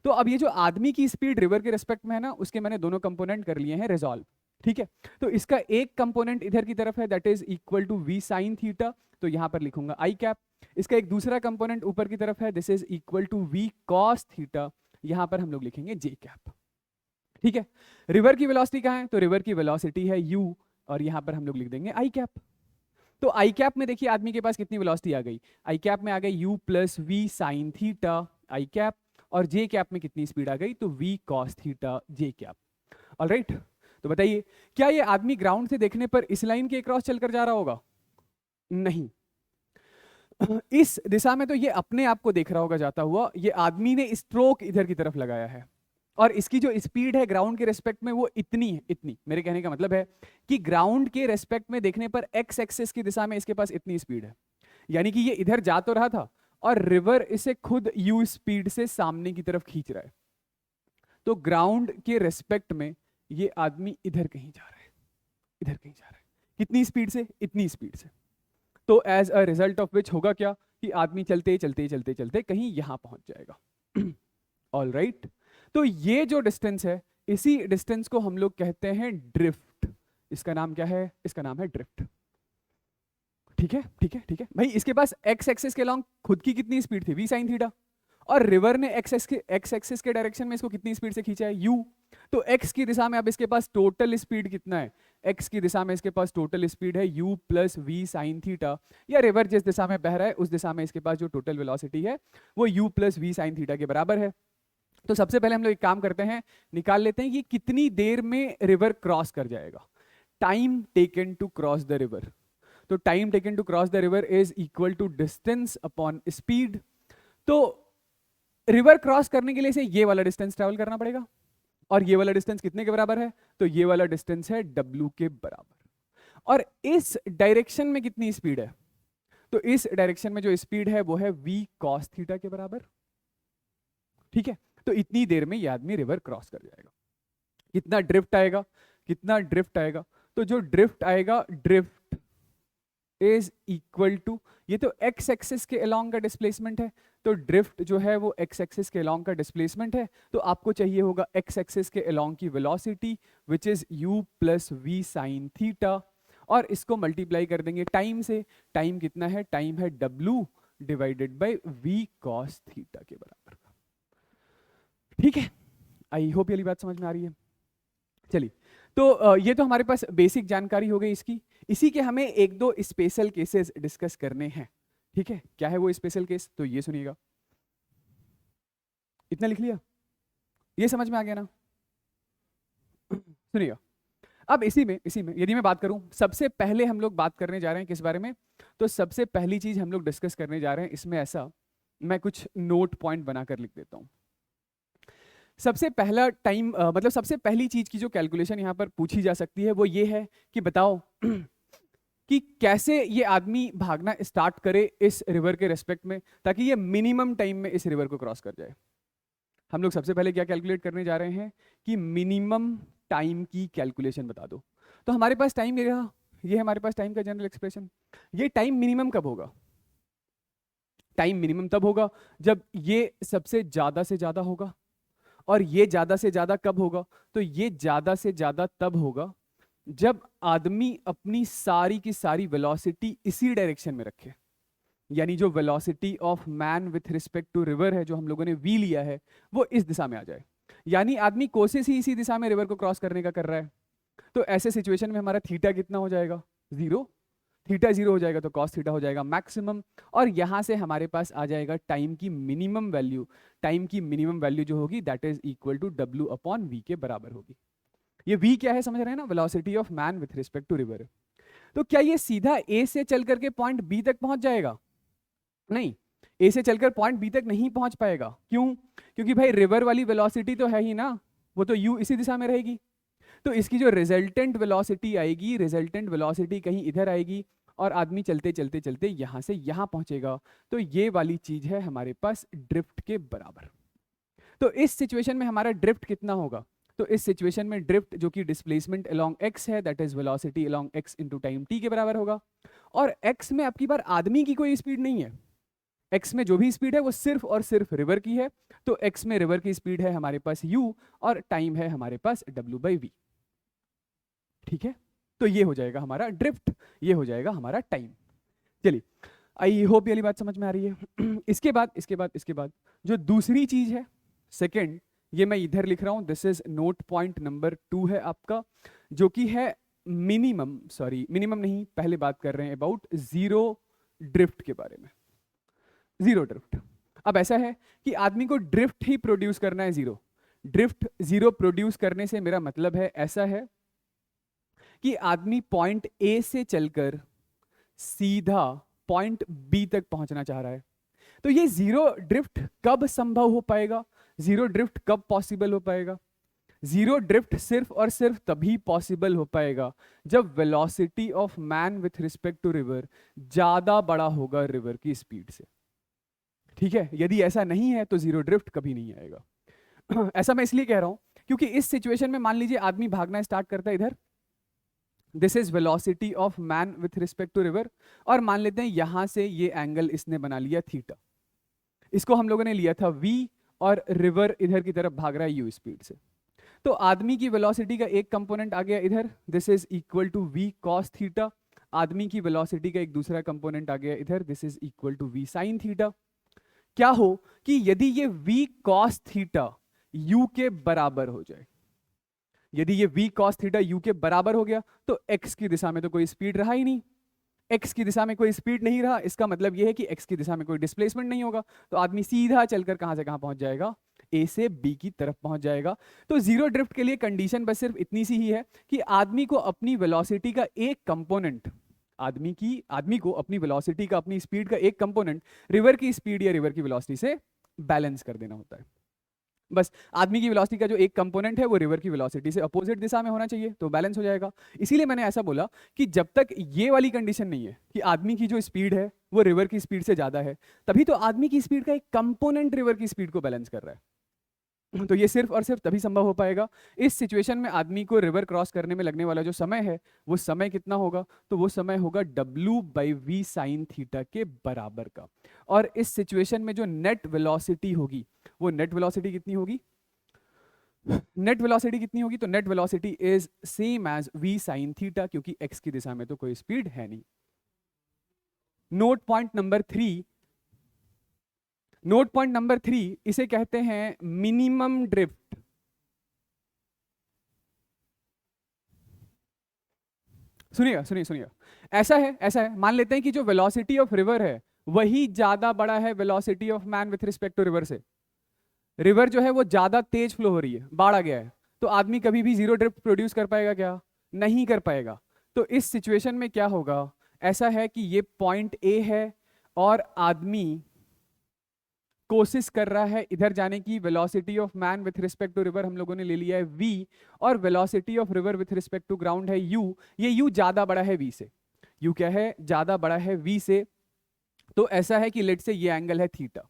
Speaker 1: तो अब ये जो आदमी की स्पीड रिवर के रिस्पेक्ट में है ना, उसके मैंने दोनों कंपोनेंट कर लिए हैं रिजॉल्व। ठीक है, तो इसका एक कंपोनेंट इधर की तरफ है that is equal to v sin theta, तो यहां पर लिखूंगा i कैप। इसका एक दूसरा कंपोनेंट ऊपर की तरफ है, this is equal to v cos theta, यहां पर हम लोग लिखेंगे j कैप। ठीक है, रिवर की वेलोसिटी कहाँ है, तो रिवर की वेलोसिटी है u, और यहां पर हम लोग लिख देंगे i कैप। तो i कैप में देखिए आदमी के पास कितनी वेलोसिटी आ गई, i कैप में आ गई u plus v sin theta i cap, और j कैप में कितनी स्पीड आ गई, तो v cos theta j cap. Alright, तो बताइए क्या ये आदमी ग्राउंड से देखने पर इस लाइन के क्रॉस चलकर जा रहा होगा, नहीं, इस दिशा में तो ये अपने आप को देख रहा होगा जाता हुआ। ये आदमी ने स्ट्रोक इधर की तरफ लगाया है, और इसकी जो स्पीड है ग्राउंड के रेस्पेक्ट में वो इतनी है, इतनी। मेरे कहने का मतलब है कि ग्राउंड के रेस्पेक्ट में देखने पर एक्स एक्सिस की दिशा में इसके पास इतनी स्पीड है, यानी कि ये इधर जा तो रहा था और रिवर इसे खुद u स्पीड से सामने की तरफ खींच रहा है। तो ग्राउंड के रेस्पेक्ट में ये आदमी इधर कहीं जा रहा है, इधर कहीं जा रहा है, कितनी स्पीड से, इतनी स्पीड से। तो as a result of which होगा क्या कि आदमी चलते चलते चलते चलते कहीं यहां पहुंच जाएगा। ऑल राइट, तो ये जो डिस्टेंस है इसी डिस्टेंस को हम लोग कहते हैं ड्रिफ्ट। इसका नाम क्या है, इसका नाम है ड्रिफ्ट। ठीक है ठीक है ठीक है भाई, इसके पास एक्स एक्सिस के अलॉन्ग खुद की कितनी स्पीड थी, v sin थीटा, और रिवर ने एक्स एक्सिस के डायरेक्शन में इसको कितनी स्पीड से खींचा है, u। तो x की दिशा में अब इसके पास टोटल स्पीड कितना है, x की दिशा में इसके पास टोटल स्पीड है u plus V sine theta, या रिवर जिस दिशा में बह रहा है उस दिशा में इसके पास जो टोटल वेलोसिटी है वो u plus V sine theta के बराबर है। तो सबसे पहले हम लोग एक काम करते हैं, निकाल लेते हैं कि कितनी देर में रिवर क्रॉस कर जाएगा, time taken to cross the river. तो time taken to cross the river is equal to distance upon speed. तो रिवर क्रॉस करने के लिए से ये वाला डिस्टेंस ट्रेवल करना पड़ेगा, और ये वाला डिस्टेंस कितने के बराबर है, तो ये वाला डिस्टेंस है w के बराबर। और इस डायरेक्शन में कितनी स्पीड है, तो इस डायरेक्शन में जो स्पीड है वो है v cos थीटा के बराबर। ठीक है, तो इतनी देर में ये आदमी रिवर क्रॉस कर जाएगा। कितना ड्रिफ्ट आएगा, कितना ड्रिफ्ट आएगा, तो जो ड्रिफ्ट आएगा, ड्रिफ्ट इज इक्वल टू, ये तो एक्स एक्सिस के अलोंग का डिस्प्लेसमेंट है, तो ड्रिफ्ट जो है वो एक्स एक्सिस के अलोंग का डिस्प्लेसमेंट है, तो आपको चाहिए होगा एक्स एक्सिस के अलोंग की velocity which is u plus V sine theta, और इसको मल्टीप्लाई कर देंगे टाइम से। टाइम कितना है, टाइम है w divided by v cos theta के बराबर। ठीक है, आई होप ये बात समझ में आ रही है। चलिए, तो ये तो हमारे पास बेसिक जानकारी हो गई इसकी। इसी के हमें एक दो स्पेशल केसेस डिस्कस करने हैं। ठीक है, क्या है वो स्पेशल केस, तो ये सुनिएगा। इतना लिख लिया, ये समझ में आ गया ना। सुनिएगा, अब इसी में यदि मैं बात करूं, सबसे पहले हम लोग बात करने जा रहे हैं किस बारे में, तो सबसे पहली चीज हम लोग डिस्कस करने जा रहे हैं इसमें, ऐसा मैं कुछ नोट पॉइंट बनाकर लिख देता हूं। सबसे पहला टाइम मतलब सबसे पहली चीज की जो कैलकुलेशन यहाँ पर पूछी जा सकती है वो ये है कि बताओ कि कैसे ये आदमी भागना स्टार्ट करे इस रिवर के रेस्पेक्ट में, ताकि ये मिनिमम टाइम में इस रिवर को क्रॉस कर जाए। हम लोग सबसे पहले क्या कैलकुलेट करने जा रहे हैं कि मिनिमम टाइम की कैलकुलेशन बता दो। तो हमारे पास टाइम ये रहा, ये है हमारे पास टाइम का जनरल एक्सप्रेशन। ये टाइम मिनिमम कब होगा, टाइम मिनिमम तब होगा जब ये सबसे ज्यादा से ज्यादा होगा, और ये ज्यादा से ज्यादा कब होगा, तो ये ज्यादा से ज्यादा तब होगा जब आदमी अपनी सारी की सारी वेलोसिटी इसी डायरेक्शन में रखे। यानी जो velocity of man with respect to river है, जो हम लोगों ने v लिया है, वो इस दिशा में आ जाए। यानी आदमी कोशिश ही इसी दिशा में रिवर को क्रॉस करने का कर रहा है। तो ऐसे सिचुएशन में हमारा थीटा कितना हो जाएगा, 0। थीटा 0 हो जाएगा तो cos थीटा हो जाएगा मैक्सिमम, और यहां से हमारे पास आ जाएगा टाइम की मिनिमम वैल्यू। टाइम की मिनिमम वैल्यू जो होगी that is equal to w upon v के बराबर होगी। ये v क्या है समझ रहे हैं ना, velocity of man with respect to river. तो क्या ये सीधा a से चल करके पॉइंट b तक पहुंच जाएगा, नहीं, a से चलकर पॉइंट b तक नहीं पहुंच पाएगा। क्यों, क्योंकि भाई रिवर वाली वेलोसिटी तो है ही ना, वो तो u इसी दिशा में रहेगी। तो इसकी जो रिजल्टेंट वेलोसिटी आएगी, रिजल्टेंट वेलोसिटी कहीं इधर आएगी, और आदमी चलते चलते चलते यहां से यहां पहुंचेगा। तो ये वाली चीज है हमारे पास ड्रिफ्ट के बराबर। तो इस सिचुएशन में हमारा ड्रिफ्ट कितना होगा, तो इस सिचुएशन में ड्रिफ्ट जो कि डिस्प्लेसमेंट अलोंग x है, that is velocity along x into time t के बराबर होगा। और x में आपकी बार आदमी की कोई स्पीड नहीं है, x में जो भी स्पीड है वो सिर्फ और सिर्फ रिवर की है। तो x में रिवर की स्पीड है हमारे पास u, और टाइम है हमारे पास w/v। ठीक है, तो ये हो जाएगा हमारा ड्रिफ्ट, ये हो जाएगा हमारा टाइम। चलिए, आई होप ये बात समझ में आ रही है। इसके बाद जो दूसरी चीज है, सेकंड, ये मैं इधर लिख रहा हूं, this is note point number 2 है आपका, जो कि है मिनिमम, सॉरी मिनिमम नहीं, पहले बात कर रहे हैं अबाउट जीरो ड्रिफ्ट के बारे में। जीरो ड्रिफ्ट, अब ऐसा है कि आदमी को ड्रिफ्ट ही प्रोड्यूस करना है, जीरो ड्रिफ्ट। जीरो प्रोड्यूस करने से मेरा मतलब है ऐसा है कि आदमी पॉइंट ए से चलकर सीधा पॉइंट बी तक पहुंचना चाह रहा है। तो ये जीरो ड्रिफ्ट कब संभव हो पाएगा, जीरो ड्रिफ्ट कब पॉसिबल हो पाएगा, जीरो ड्रिफ्ट सिर्फ और सिर्फ तभी पॉसिबल हो पाएगा जब velocity of man with respect to river ज्यादा बड़ा होगा रिवर की स्पीड से। ठीक है, यदि ऐसा नहीं है तो जीरो ड्रिफ्ट कभी नहीं आएगा। ऐसा मैं इसलिए कह रहा हूं क्योंकि इस सिचुएशन में मान लीजिए आदमी भागना स्टार्ट करता है इधर, this is velocity of man with respect to river, और मान लेते हैं यहां से ये एंगल इसने बना लिया थीटा, इसको हम लोगों ने लिया था v, और रिवर इधर की तरफ भाग रहा है u स्पीड से। तो आदमी की वेलोसिटी का एक कंपोनेंट आ गया इधर, this is equal to v cos theta, आदमी की वेलोसिटी का एक दूसरा कंपोनेंट आ गया इधर, this is equal to v sine theta. क्या हो कि यदि ये v cos थीटा u के बराबर हो जाए, यदि ये v cos थीटा u के बराबर हो गया तो x की दिशा में तो कोई स्पीड रहा ही नहीं, x की दिशा में कोई स्पीड नहीं रहा, इसका मतलब यह है कि x की दिशा में कोई डिस्प्लेसमेंट नहीं होगा, तो आदमी सीधा चलकर कहां से कहां पहुंच जाएगा, A से B की तरफ पहुंच जाएगा। तो जीरो ड्रिफ्ट के लिए कंडीशन बस सिर्फ इतनी सी ही है कि आदमी को अपनी वेलोसिटी का एक कंपोनेंट, आदमी को अपनी वेलोसिटी का, अपनी स्पीड का एक कंपोनेंट रिवर की स्पीड या रिवर की वेलोसिटी से बैलेंस कर देना होता है। बस आदमी की वेलोसिटी का जो एक कंपोनेंट है वो रिवर की वेलोसिटी से अपोजिट दिशा में होना चाहिए, तो बैलेंस हो जाएगा। इसीलिए मैंने ऐसा बोला कि जब तक ये वाली कंडीशन नहीं है कि आदमी की जो स्पीड है वो रिवर की स्पीड से ज्यादा है, तभी तो आदमी की स्पीड का एक कंपोनेंट रिवर की स्पीड को बैलेंस कर रहा है। तो ये सिर्फ और सिर्फ तभी संभव हो पाएगा इस सिचुएशन में, आदमी को रिवर क्रॉस करने में लगने वाला जो समय है वो समय कितना होगा, तो वो समय होगा w/v साइन थीटा के बराबर का। और इस सिचुएशन में जो नेट वेलोसिटी होगी, वो नेट वेलोसिटी कितनी होगी, नेट वेलोसिटी कितनी होगी, तो net velocity is same as v sine theta, क्योंकि x की दिशा में तो कोई स्पीड है नहीं। Note point number 3, note point number 3, इसे कहते हैं मिनिमम ड्रिफ्ट। सुनिएगा सुनिए सुनिएगा, ऐसा है, मान लेते हैं कि जो वेलोसिटी ऑफ रिवर है वही ज्यादा बड़ा है velocity of man with respect to river से। रिवर जो है वो ज्यादा तेज फ्लो हो रही है, बाढ़ आ गया है, तो आदमी कभी भी जीरो ड्रिफ्ट प्रोड्यूस कर पाएगा क्या, नहीं कर पाएगा। तो इस सिचुएशन में क्या होगा, ऐसा है कि ये पॉइंट ए है और आदमी कोशिश कर रहा है इधर जाने की, velocity of man with respect to river हम लोगों ने ले लिया है v, और velocity of river with respect to ground है u। ये u ज्यादा बड़ा है v से, u क्या है, ज्यादा बड़ा है v से। तो ऐसा है कि लेट से ये एंगल है थीटा,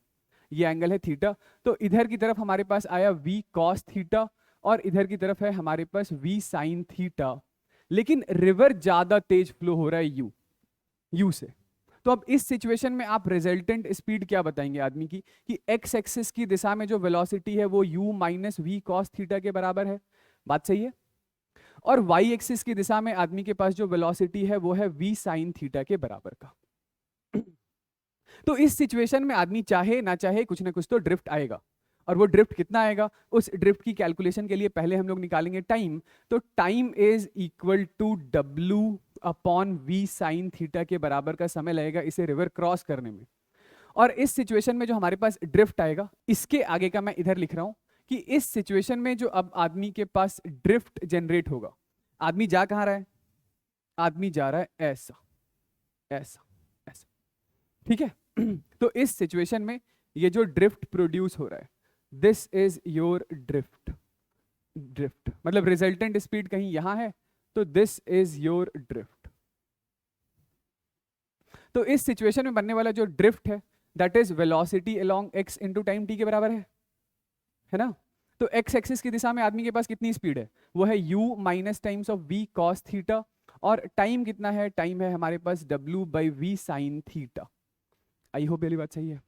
Speaker 1: ये एंगल है थीटा, तो इधर की तरफ हमारे पास आया v cos थीटा और इधर की तरफ है हमारे पास v sin थीटा। लेकिन रिवर ज्यादा तेज फ्लो हो रहा है u से। तो अब इस सिचुएशन में आप रिजल्टेंट स्पीड क्या बताएंगे आदमी की, कि एक्स एक्सिस की दिशा में जो वेलोसिटी है वो u minus V cos theta के बराबर है, बात सही है। और वाई एक्सिस की दिशा में आदमी के पास जो वेलोसिटी है वो है v साइन थीटा के बराबर का। तो इस सिचुएशन में आदमी चाहे ना चाहे कुछ ना कुछ तो ड्रिफ्ट आएगा, और वो ड्रिफ्ट कितना आएगा, उस ड्रिफ्ट की कैलकुलेशन के लिए पहले हम लोग निकालेंगे टाइम। तो time is equal to w upon v sine theta के बराबर का समय लगेगा इसे रिवर क्रॉस करने में। और इस सिचुएशन में जो हमारे पास ड्रिफ्ट आएगा, इसके आगे का मैं इधर लिख रहा हूं कि इस सिचुएशन में जो अब आदमी के पास ड्रिफ्ट जनरेट होगा, आदमी जा कहां रहा है, आदमी जा रहा है ऐसा ऐसा ऐसा, ठीक है। तो इस सिचुएशन में ये जो ड्रिफ्ट प्रोड्यूस हो रहा है, this is your drift, drift मतलब रिजल्टेंट स्पीड कहीं यहां है, तो दिस इज योर ड्रिफ्ट। तो इस सिचुएशन में बनने वाला जो ड्रिफ्ट है that is velocity along x into time t के बराबर है ना। तो x एक्सिस की दिशा में आदमी के पास कितनी स्पीड है, वो है u minus times of v cos theta, और टाइम कितना है, टाइम है हमारे पास w/v sine theta. I hope वाली बात सही है,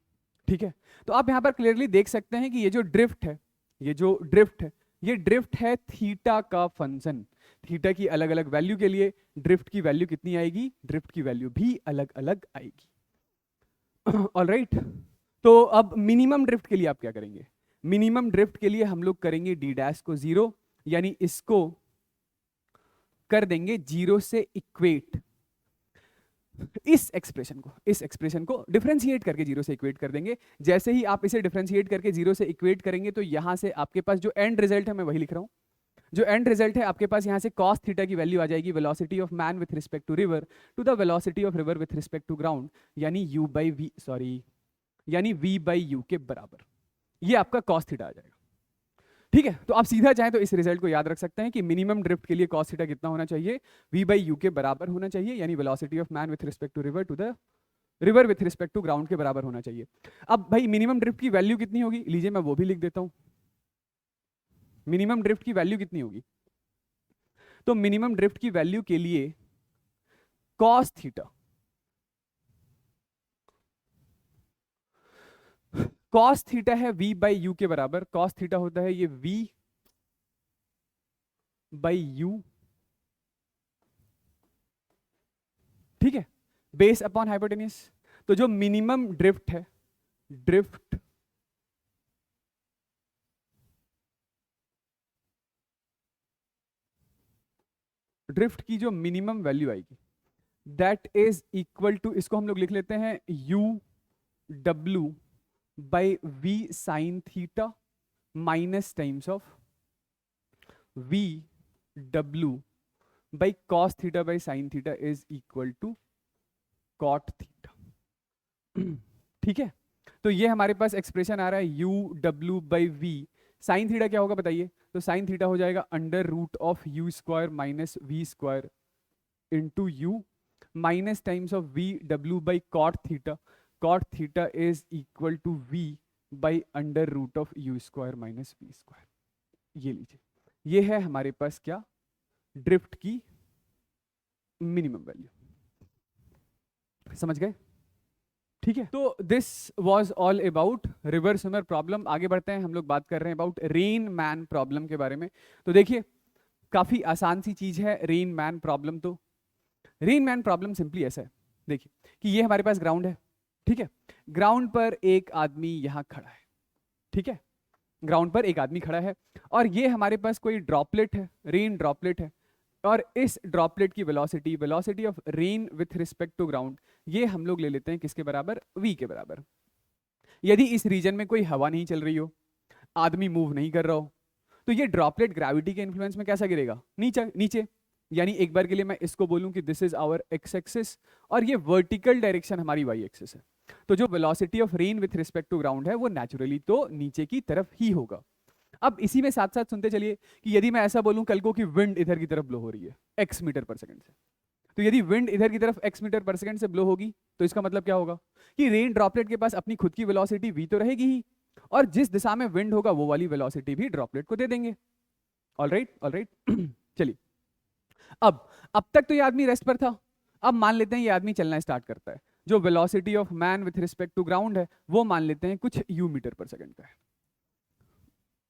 Speaker 1: ठीक है। तो आप यहां पर क्लियरली देख सकते हैं कि ये जो ड्रिफ्ट है, ये जो ड्रिफ्ट है, ये ड्रिफ्ट है थीटा का फंक्शन। थीटा की अलग अलग वैल्यू के लिए ड्रिफ्ट की वैल्यू कितनी आएगी, ड्रिफ्ट की वैल्यू भी अलग अलग आएगी। ऑलराइट, तो अब मिनिमम ड्रिफ्ट के लिए आप क्या करेंगे, मिनिमम ड्रिफ्ट के लिए हम लोग करेंगे d डैश को 0, यानी इसको कर देंगे 0 से इक्वेट, इस एक्सप्रेशन को डिफरेंशिएट करके 0 से इक्वेट कर देंगे। जैसे ही आप इसे डिफरेंशिएट करके 0 से इक्वेट करेंगे तो यहां से आपके पास जो एंड रिजल्ट है, मैं वही लिख रहा हूं, जो एंड रिजल्ट है आपके पास यहां से cos थीटा की वैल्यू आ जाएगी, velocity of man with respect to river to the velocity of river with respect to ground, यानी यानी v/u के बराबर। ये आपका cos थीटा आ जाएगा, ठीक है। तो आप सीधा चाहें तो इस रिजल्ट को याद रख सकते हैं कि मिनिमम ड्रिफ्ट के लिए cos थीटा कितना होना चाहिए, v/u के बराबर होना चाहिए, यानी velocity of man with respect to river the river with respect to ground के बराबर होना चाहिए। अब भाई मिनिमम ड्रिफ्ट की वैल्यू कितनी होगी, लीजिए मैं वो भी लिख देता हूं, मिनिमम ड्रिफ्ट की वैल्यू कितनी होगी। तो मिनिमम ड्रिफ्ट की वैल्यू के लिए cos थीटा, cos थीटा है v/u के बराबर, cos थीटा होता है ये v/u बेस अपॉन हाइपोटेन्यूस। तो जो मिनिमम ड्रिफ्ट है, ड्रिफ्ट ड्रिफ्ट की जो मिनिमम वैल्यू आएगी दैट इज इक्वल टू, इसको हम लोग लिख लेते हैं U W by V sine theta minus times of V W by cos theta by sine theta is equal to cot theta. ठीक है, तो ये हमारे पास एक्सप्रेशन आ रहा है U W by V. Sine theta क्या होगा बताइए? तो साइन थीटा हो जाएगा under root of you square minus V square into U minus times of V W by cot theta. Cot theta is equal to V by under root of you square minus V square. ये लीजिए, ये है हमारे पास क्या, drift की minimum value. समझ गए? ठीक है, तो this was all about river swimmer problem. आगे बढ़ते हैं, हम लोग बात कर रहे हैं अबाउट रेन मैन प्रॉब्लम के बारे में। तो देखिए, काफी आसान सी चीज है रेन मैन प्रॉब्लम। तो रेन मैन प्रॉब्लम सिंपली ऐसा है, देखिए कि ये हमारे पास ग्राउंड है, ठीक है, ग्राउंड पर एक आदमी यहां खड़ा है, ठीक है, ग्राउंड पर एक आदमी खड़ा है और ये हमारे पास कोई ड्रॉपलेट है, रेन ड्रॉपलेट है, और इस ड्रॉपलेट की velocity, velocity of rain with respect to ground, ये हम लोग ले लेते हैं किसके बराबर, v के बराबर। यदि इस रीजन में कोई हवा नहीं चल रही हो, आदमी मूव नहीं कर रहा हो, तो ये ड्रॉपलेट ग्रेविटी के इन्फ्लुएंस में कैसा गिरेगा, नीचे नीचे। यानी एक बार के लिए मैं इसको बोलूं कि this is our X axis और ये वर्टिकल डायरेक्शन हमारी वाई एक्सिस है, तो जो velocity of rain with respect to ground है वो नेचुरली तो नीचे की तरफ ही होगा। अब इसी में साथ साथ सुनते चलिए कि यदि मैं ऐसा बोलूं कल को कि विंड इधर की तरफ ब्लो हो रही है x मीटर पर सेकंड से, तो यदि विंड इधर की तरफ x मीटर पर सेकंड से ब्लो होगी तो इसका मतलब क्या होगा कि रेन ड्रॉपलेट के पास अपनी खुद की वेलोसिटी v तो रहेगी ही, और जिस दिशा में विंड होगा वो वाली वेलोसिटी भी ड्रॉपलेट को दे देंगे। ऑलराइट ऑलराइट चलिए, अब तक तो ये आदमी रेस्ट पर था, अब मान लेते हैं ये आदमी चलना स्टार्ट करता है। जो velocity of man with respect to ground है वो मान लेते हैं कुछ u मीटर पर सेकंड का है,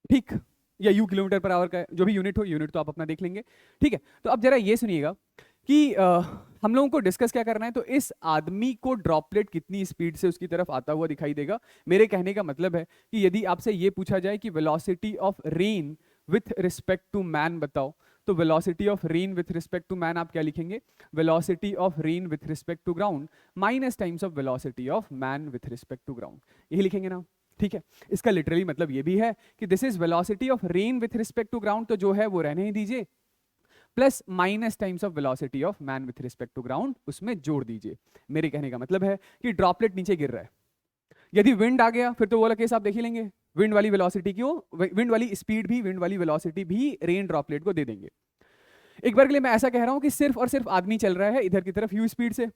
Speaker 1: ठीक, या u किलोमीटर पर आवर का है, जो भी यूनिट हो, यूनिट तो आप अपना देख लेंगे। ठीक है, तो अब जरा ये सुनिएगा कि हम लोगों को डिस्कस क्या करना है। तो इस आदमी को ड्रॉपलेट कितनी स्पीड से उसकी तरफ आता हुआ दिखाई देगा। मेरे कहने का मतलब है कि यदि आपसे ये पूछा जाए कि velocity of rain with respect to man बताओ, तो velocity of rain with respect to man आप क्या लिखेंगे, velocity of rain with respect to ground minus times of velocity of man with respect to ground, यही लिखेंगे ना। ठीक है, इसका लिटरली मतलब ये भी है कि this is velocity of rain with respect to ground, तो जो है वो रहने ही दीजिए, plus minus times of velocity of man with respect to ground उसमें जोड़ दीजिए। मेरे कहने का मतलब है कि ड्रॉपलेट नीचे गिर रहा है, यदि विंड आ गया फिर तो वो वाला केस आप देख ही लेंगे, विंड वाली वेलोसिटी की, विंड वाली स्पीड भी, विंड वाली वेलोसिटी भी रेन ड्रॉपलेट को दे देंगे। एक बार के लिए मैं ऐसा कह रहा हूं कि सिर्फ और सिर्फ आदमी चल रहा है इधर की तरफ u स्पीड से,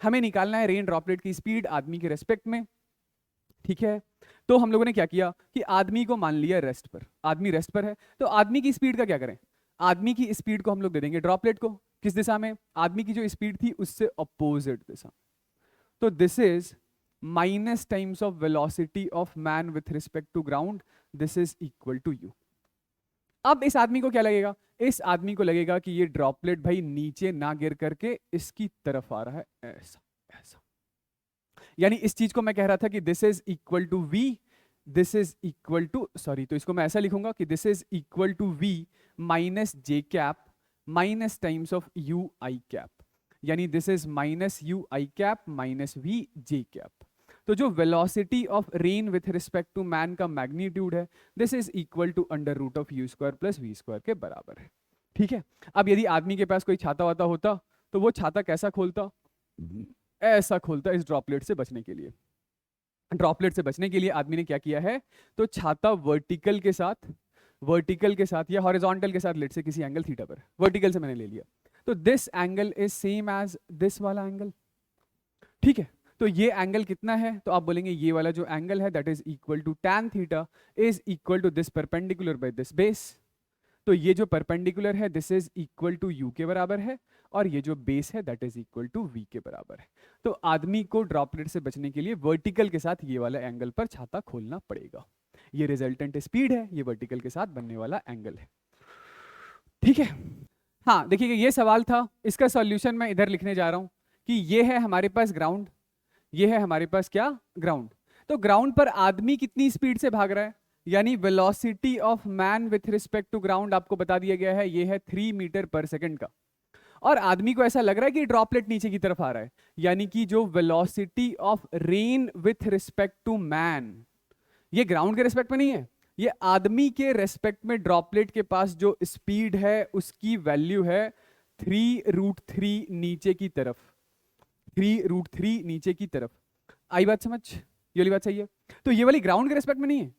Speaker 1: हमें निकालना है रेन ड्रॉपलेट की स्पीड आदमी के रेस्पेक्ट में। ठीक है, तो हम लोगों ने क्या किया कि आदमी को मान लिया रेस्ट पर, आदमी रेस्ट पर है, तो आदमी की स्पीड का क्या करें, आदमी की स्पीड को हम लोग दे देंगे ड्रॉपलेट को, किस दिशा में, आदमी की जो स्पीड थी उससे अपोजिट दिशा। तो this is minus times of velocity of man with respect to ground, this is equal to u. अब इस आदमी को क्या लगेगा, इस आदमी को लगेगा कि ये ड्रॉपलेट भाई नीचे ना गिर करके इसकी तरफ आ रहा है, ऐसा ऐसा। यानी इस चीज को मैं कह रहा था कि this is equal to v, this is equal to, sorry, तो इसको मैं ऐसा लिखूंगा कि this is equal to v minus j cap minus times of u i cap, यानी this is minus u i cap minus v j cap. तो जो velocity of rain with respect to man का magnitude है, this is equal to under root of you square plus v square के बराबर है। ठीक है, अब यदि आदमी के पास कोई छाता वाता होता तो वो छाता कैसा खोलता, ऐसा खोलता, इस ड्रॉपलेट से बचने के लिए। ड्रॉपलेट से बचने के लिए आदमी ने क्या किया है, तो छाता वर्टिकल के साथ या हॉरिजॉन्टल के साथ, लेट से किसी एंगल थीटा पर, वर्टिकल से मैंने ले लिया, तो this angle is same as this वाला एंगल। ठीक है, तो ये एंगल कितना है, तो आप बोलेंगे ये वाला जो एंगल है that is equal to tan theta is equal to this perpendicular by this base. तो ये जो परपेंडिकुलर है this is equal to u के बराबर है, और ये जो बेस है that is equal to v के बराबर है। तो आदमी को ड्रॉपलेट से बचने के लिए वर्टिकल के साथ ये वाला एंगल पर छाता खोलना पड़ेगा। ये रिजल्टेंट स्पीड है, ये वर्टिकल के साथ बनने वाला एंगल है। ठीक है, हाँ देखिए ये सवाल था, इसका सॉल्यूशन मैं इधर लिखने जा रहा हूं कि ये है हमारे पास ग्राउंड, ये है हमारे पास क्या, ग्राउंड। तो ग्राउंड पर आदमी कितनी स्पीड से भाग रहा है, यानी velocity of man with respect to ground आपको बता दिया गया है, ये है 3 मीटर पर सेकंड का। और आदमी को ऐसा लग रहा है कि ड्रॉपलेट नीचे की तरफ आ रहा है, यानी कि जो velocity of rain with respect to man, ये ग्राउंड के रिस्पेक्ट में नहीं है, ये आदमी के रेस्पेक्ट में ड्रॉपलेट के पास जो स्पीड है उसकी वैल्यू है 3√3 नीचे की तरफ, 3√3 नीचे की तरफ। आई बात समझ, ये वाली बात सही है। तो ये वाली ग्राउंड के रेस्पेक्ट में नहीं है,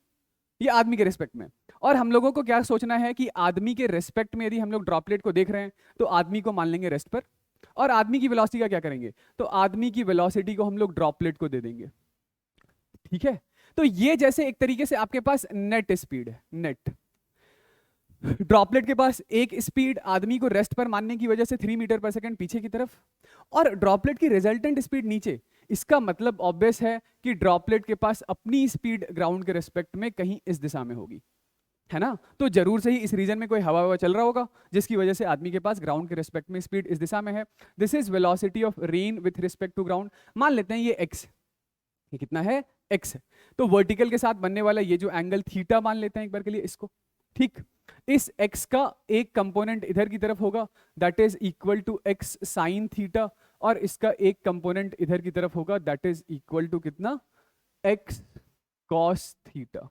Speaker 1: ये आदमी के रेस्पेक्ट में। और हम लोगों को क्या सोचना है कि आदमी के रेस्पेक्ट में यदि हम लोग ड्रॉपलेट को देख रहे हैं तो आदमी को मान लेंगे रेस्ट पर, और आदमी की वेलोसिटी का क्या करेंगे, तो आदमी की वेलोसिटी को हम लोग ड्रॉपलेट को दे देंगे। ठीक है, तो ये जैसे एक तरीके से आपके पास नेट स्पीड है, नेट। ड्रॉपलेट के पास एक स्पीड, आदमी को रेस्ट पर मानने की वजह से 3 मीटर पर सेकंड पीछे की तरफ, और ड्रॉपलेट की रिजल्टेंट स्पीड नीचे। इसका मतलब ऑब्वियस है कि ड्रॉपलेट के पास अपनी स्पीड ग्राउंड के रेस्पेक्ट में कहीं इस दिशा में होगी, है ना। तो जरूर से ही इस रीजन में कोई हवा हवा चल रहा होगा, जिसकी वजह से आदमी के पास ग्राउंड के रेस्पेक्ट में स्पीड इस दिशा में है। This is velocity of rain with respect to ground. मान लेते हैं ये x, ये कितना है, x है। तो वर्टिकल के साथ बनने वाला ये जो एंगल थीटा मान लेते हैं एक बार के लिए इसको, ठीक। इस x का एक कंपोनेंट इधर की तरफ होगा, that is equal to x sine theta, और इसका एक कंपोनेंट इधर की तरफ होगा, दैट इज इक्वल टू कितना, x cos theta.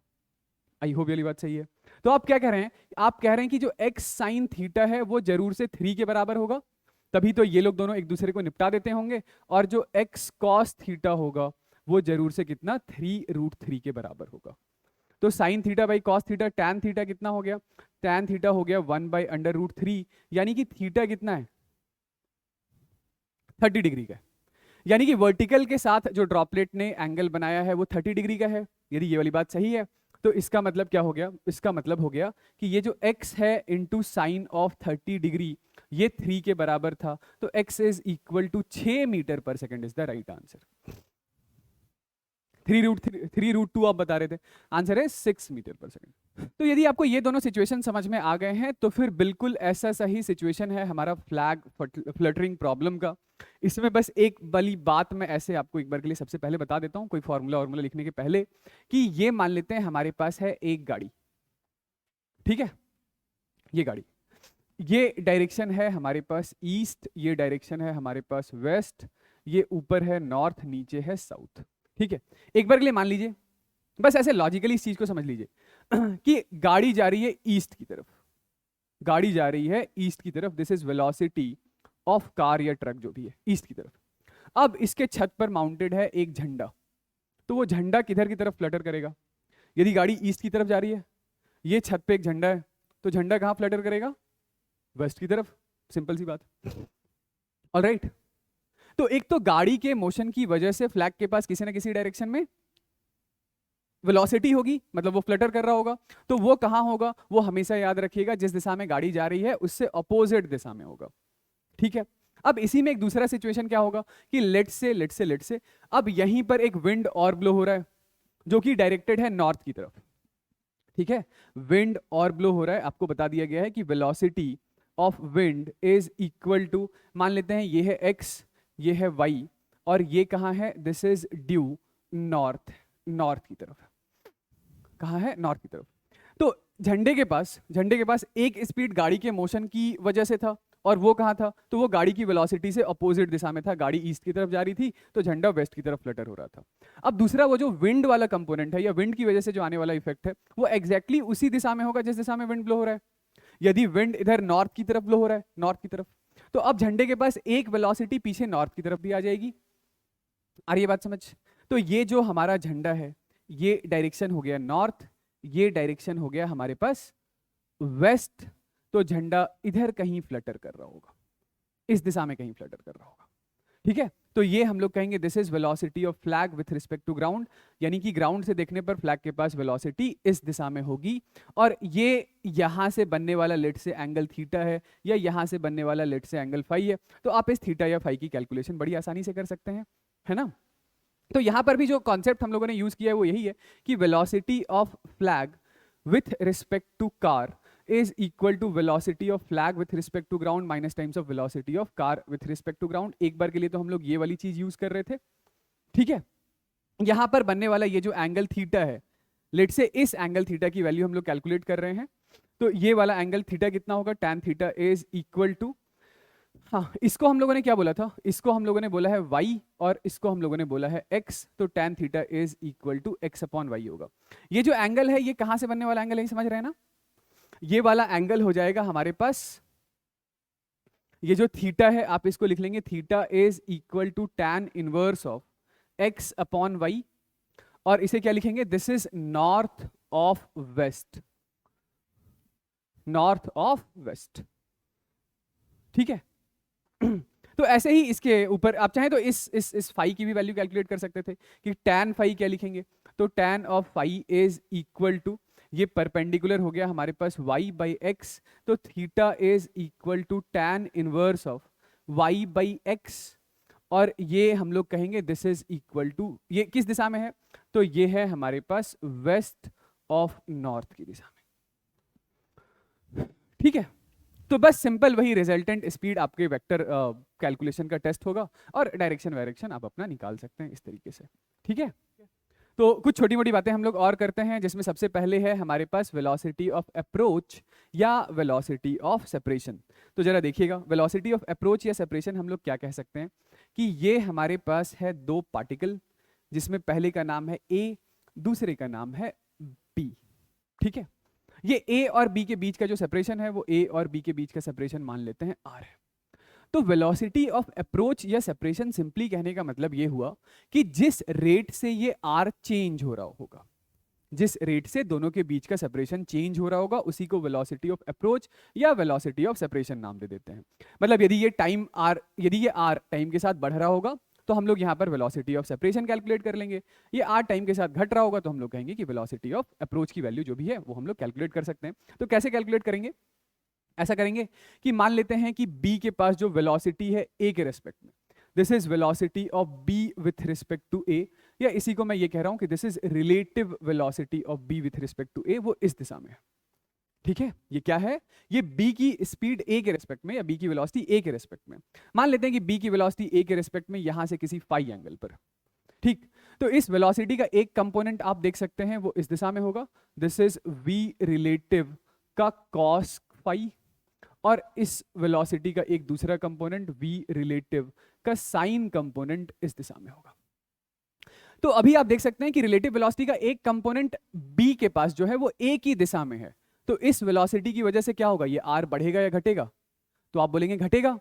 Speaker 1: I hope ये बात सही है। तो आप क्या कह रहे हैं, आप कह रहे हैं कि जो x साइन थीटा है वो जरूर से 3 के बराबर होगा, तभी तो ये लोग दोनों एक दूसरे को निपटा देते होंगे, और जो x cos थीटा होगा वो जरूर से कितना, 3√3 के बराबर होगा। तो sine theta by cos theta, tan theta कितना हो गया, टैन थीटा हो गया 1/√3, यानी कि थीटा कितना है, 30 डिग्री का है। यानी कि वर्टिकल के साथ जो ड्रॉपलेट ने एंगल बनाया है वो 30 डिग्री का है। यदि ये वाली बात सही है तो इसका मतलब क्या हो गया, इसका मतलब हो गया कि ये जो x है इंटू साइन ऑफ 30 डिग्री, ये 3 के बराबर था, तो x is equal to 6 metre पर second is the right answer. 3√2 आप बता रहे थे, आंसर है 6 मीटर पर सेकेंड। तो यदि आपको ये दोनों सिचुएशन समझ में आ गए हैं तो फिर बिल्कुल ऐसा सही सिचुएशन है हमारा फ्लैग फ्लटरिंग प्रॉब्लम का। इसमें बस एक बड़ी बात मैं ऐसे आपको एक बार के लिए सबसे पहले बता देता हूं, कोई फॉर्मूला लिखने के पहले, कि ये मान लेते हैं हमारे पास है एक गाड़ी, ठीक है, ये गाड़ी, ये डायरेक्शन है हमारे पास ईस्ट, ये डायरेक्शन है हमारे पास वेस्ट, ये ऊपर है नॉर्थ, नीचे है साउथ, ठीक है। एक बार के लिए मान लीजिए, बस ऐसे लॉजिकली इस चीज को समझ लीजिए कि गाड़ी जा रही है ईस्ट की तरफ, गाड़ी जा रही है ईस्ट की तरफ, this is velocity of car या ट्रक जो भी है, ईस्ट की तरफ। अब इसके छत पर माउंटेड है एक झंडा, तो वो झंडा किधर की तरफ फ्लटर करेगा, यदि गाड़ी ईस्ट की तरफ जा रही है, ये छत पे एक झंडा है, तो झंडा कहां फ्लटर करेगा, वेस्ट की तरफ, सिंपल सी बात। ऑलराइट, तो एक तो गाड़ी के मोशन की वजह से फ्लैग के पास किसी ना किसी डायरेक्शन में वेलोसिटी होगी, मतलब वो फ्लटर कर रहा होगा, तो वो कहां होगा, वो हमेशा याद रखिएगा जिस दिशा में गाड़ी जा रही है उससे अपोजिट दिशा में होगा, ठीक है। अब इसी में एक दूसरा सिचुएशन क्या होगा कि लेट से अब यहीं पर एक विंड और ब्लो हो रहा है जो कि डायरेक्टेड है नॉर्थ की तरफ, ठीक है। विंड और ब्लो हो रहा है, आपको बता दिया गया है कि velocity of wind is equal to, मान लेते हैं ये है x, ये है y, और ये कहां है, this is due north, north की तरफ, कहां है, नॉर्थ की तरफ। तो झंडे के पास एक स्पीड गाड़ी के मोशन की वजह से था, और वो कहां था, तो वो गाड़ी की वेलोसिटी से अपोजिट दिशा में था, गाड़ी ईस्ट की तरफ जा रही थी तो झंडा वेस्ट की तरफ फ्लटर हो रहा था। अब दूसरा वो जो विंड वाला कंपोनेंट है या विंड की वजह से जो आने वाला इफेक्ट है वो एग्जैक्टली उसी दिशा में होगा जिस दिशा में विंड ब्लो हो रहा है। यदि विंड इधर नॉर्थ की तरफ ब्लो हो रहा है, नॉर्थ की तरफ, तो अब झंडे के पास एक वेलोसिटी पीछे नॉर्थ की तरफ भी आ जाएगी। आ रही है बात समझ। तो ये जो हमारा झंडा है ये डायरेक्शन हो गया नॉर्थ, ये डायरेक्शन हो गया हमारे पास वेस्ट, तो झंडा इधर कहीं फ्लटर कर रहा होगा, इस दिशा में कहीं फ्लटर कर रहा होगा, ठीक है। तो ये हम लोग कहेंगे this is velocity of flag with respect to ground, यानी कि ग्राउंड से देखने पर फ्लैग के पास वेलोसिटी इस दिशा में होगी, और ये यहां से बनने वाला लेट से एंगल थीटा है या यहां से बनने वाला लेट से एंगल फाई है, तो आप इस थीटा या फाई की कैलकुलेशन बड़ी आसानी से कर सकते हैं, है ना। तो यहां पर भी जो कॉन्सेप्ट हम लोगों ने यूज किया है वो यही है कि velocity of flag with respect to car is equal to velocity of flag with respect to ground minus times of velocity of car with respect to ground। एक बार के लिए तो हम लोग ये वाली चीज यूज कर रहे थे, ठीक है। यहां पर बनने वाला ये जो एंगल थीटा है, लेट से इस एंगल थीटा की वैल्यू हम लोग कैलकुलेट कर रहे हैं, तो ये वाला एंगल थीटा कितना होगा, tan theta is equal to, हाँ इसको हम लोगों ने क्या बोला था, इसको हम लोगों ने बोला है y और इसको हम लोगों ने बोला है x, तो tan theta is equal to x upon y होगा। ये जो एंगल है ये कहां से बनने वाला एंगल है, समझ रहे हैं ना, ये वाला एंगल हो जाएगा हमारे पास, ये जो थीटा है आप इसको लिख लेंगे, theta is equal to tan inverse of x upon y, और इसे क्या लिखेंगे, this is north of west, north of west, ठीक है। तो ऐसे ही इसके ऊपर आप चाहें तो इस फाई की भी वैल्यू कैलकुलेट कर सकते थे कि tan फाई क्या लिखेंगे, तो tan of phi is equal to, ये परपेंडिकुलर हो गया हमारे पास y बाई एक्स, तो theta is equal to tan inverse of y by x, और ये हम लोग कहेंगे दिस इज इक्वल टू, ये किस दिशा में है, तो ये है हमारे पास वेस्ट ऑफ नॉर्थ की दिशा में, ठीक है। तो बस सिंपल वही रिजल्टेंट स्पीड आपके वेक्टर कैलकुलेशन का टेस्ट होगा, और डायरेक्शन वायरेक्शन आप अपना निकाल सकते हैं इस तरीके से, ठीक है। तो कुछ छोटी मोटी बातें हम लोग और करते हैं, जिसमें सबसे पहले है हमारे पास वेलोसिटी ऑफ अप्रोच या वेलोसिटी ऑफ सेपरेशन। तो जरा देखिएगा, वेलोसिटी ऑफ अप्रोच या सेपरेशन हम लोग क्या कह सकते हैं कि ये हमारे पास है दो पार्टिकल, जिसमें पहले का नाम है ए, दूसरे का नाम है बी, ठीक है। ये ए और बी के बीच का जो सेपरेशन है वो ए और बी के बीच का सेपरेशन मान लेते हैं आर है। तो वेलोसिटी ऑफ अप्रोच या सेपरेशन सिंपली कहने का मतलब ये हुआ कि जिस रेट से ये आर चेंज हो रहा होगा, जिस रेट से दोनों के बीच का सेपरेशन चेंज हो रहा होगा, उसी को वेलोसिटी ऑफ अप्रोच या वेलोसिटी ऑफ सेपरेशन नाम दे देते हैं। मतलब यदि ये आर टाइम के साथ बढ़ रहा होगा तो हम लोग यहाँ पर वेलोसिटी ऑफ सेपरेशन कैलकुलेट कर लेंगे, ये आर टाइम के साथ घट रहा होगा तो हम लोग कहेंगे कि वेलोसिटी ऑफ अप्रोच की वैल्यू जो भी है वो हम लोग कैलकुलेट कर सकते हैं। तो कैसे कैलकुलेट करेंगे, ऐसा करेंगे कि मान लेते हैं कि b के पास जो वेलोसिटी है a के रेस्पेक्ट में, this is velocity of b with respect to a, या इसी को मैं ये कह रहा हूं कि this is relative velocity of b with respect to a, वो इस दिशा में है, ठीक है। ये क्या है, ये b की स्पीड a के रेस्पेक्ट में या b की वेलोसिटी a के रेस्पेक्ट में, मान लेते हैं कि b की वेलोसिटी a के रेस्पेक्ट में यहां से किसी फाई एंगल पर, ठीक। तो इस वेलोसिटी का एक कंपोनेंट आप देख सकते हैं वो इस दिशा में होगा, दिस इज v रिलेटिव का cos फाई, और इस वेलोसिटी का एक दूसरा कंपोनेंट v रिलेटिव का साइन कंपोनेंट इस दिशा में होगा। तो अभी आप देख सकते हैं कि रिलेटिव वेलोसिटी का एक कंपोनेंट b के पास जो है वो a की दिशा में है, तो इस वेलोसिटी की वजह से क्या होगा, ये r बढ़ेगा या घटेगा, तो आप बोलेंगे घटेगा।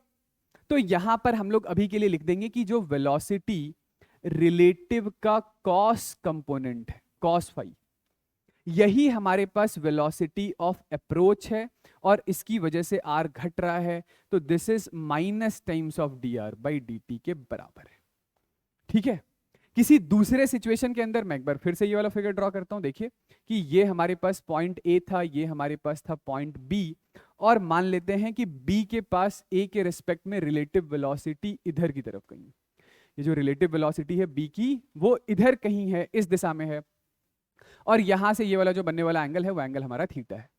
Speaker 1: तो यहां पर हम लोग अभी के लिए लिख देंगे कि जो वेलोसिटी रिलेटिव का कॉस कंपोनेंट है, कॉस फाई, यही हमारे पास वेलोसिटी ऑफ अप्रोच है, और इसकी वजह से r घट रहा है, तो this is minus times of dr by dt के बराबर है, ठीक है। किसी दूसरे सिचुएशन के अंदर मैं एक बार फिर से ये वाला फिगर ड्रॉ करता हूं, देखिए कि ये हमारे पास पॉइंट A था, ये हमारे पास था पॉइंट B, और मान लेते हैं कि B के पास A के रिस्पेक्ट में रिलेटिव वेलोसिटी इधर की तरफ कहीं, ये जो रिलेटिव वेलोसिटी है B की वो इधर कहीं है, इस दिशा में है, और यहां से ये वाला जो बनने वाला एंगल है वो एंगल हमारा थीटा है।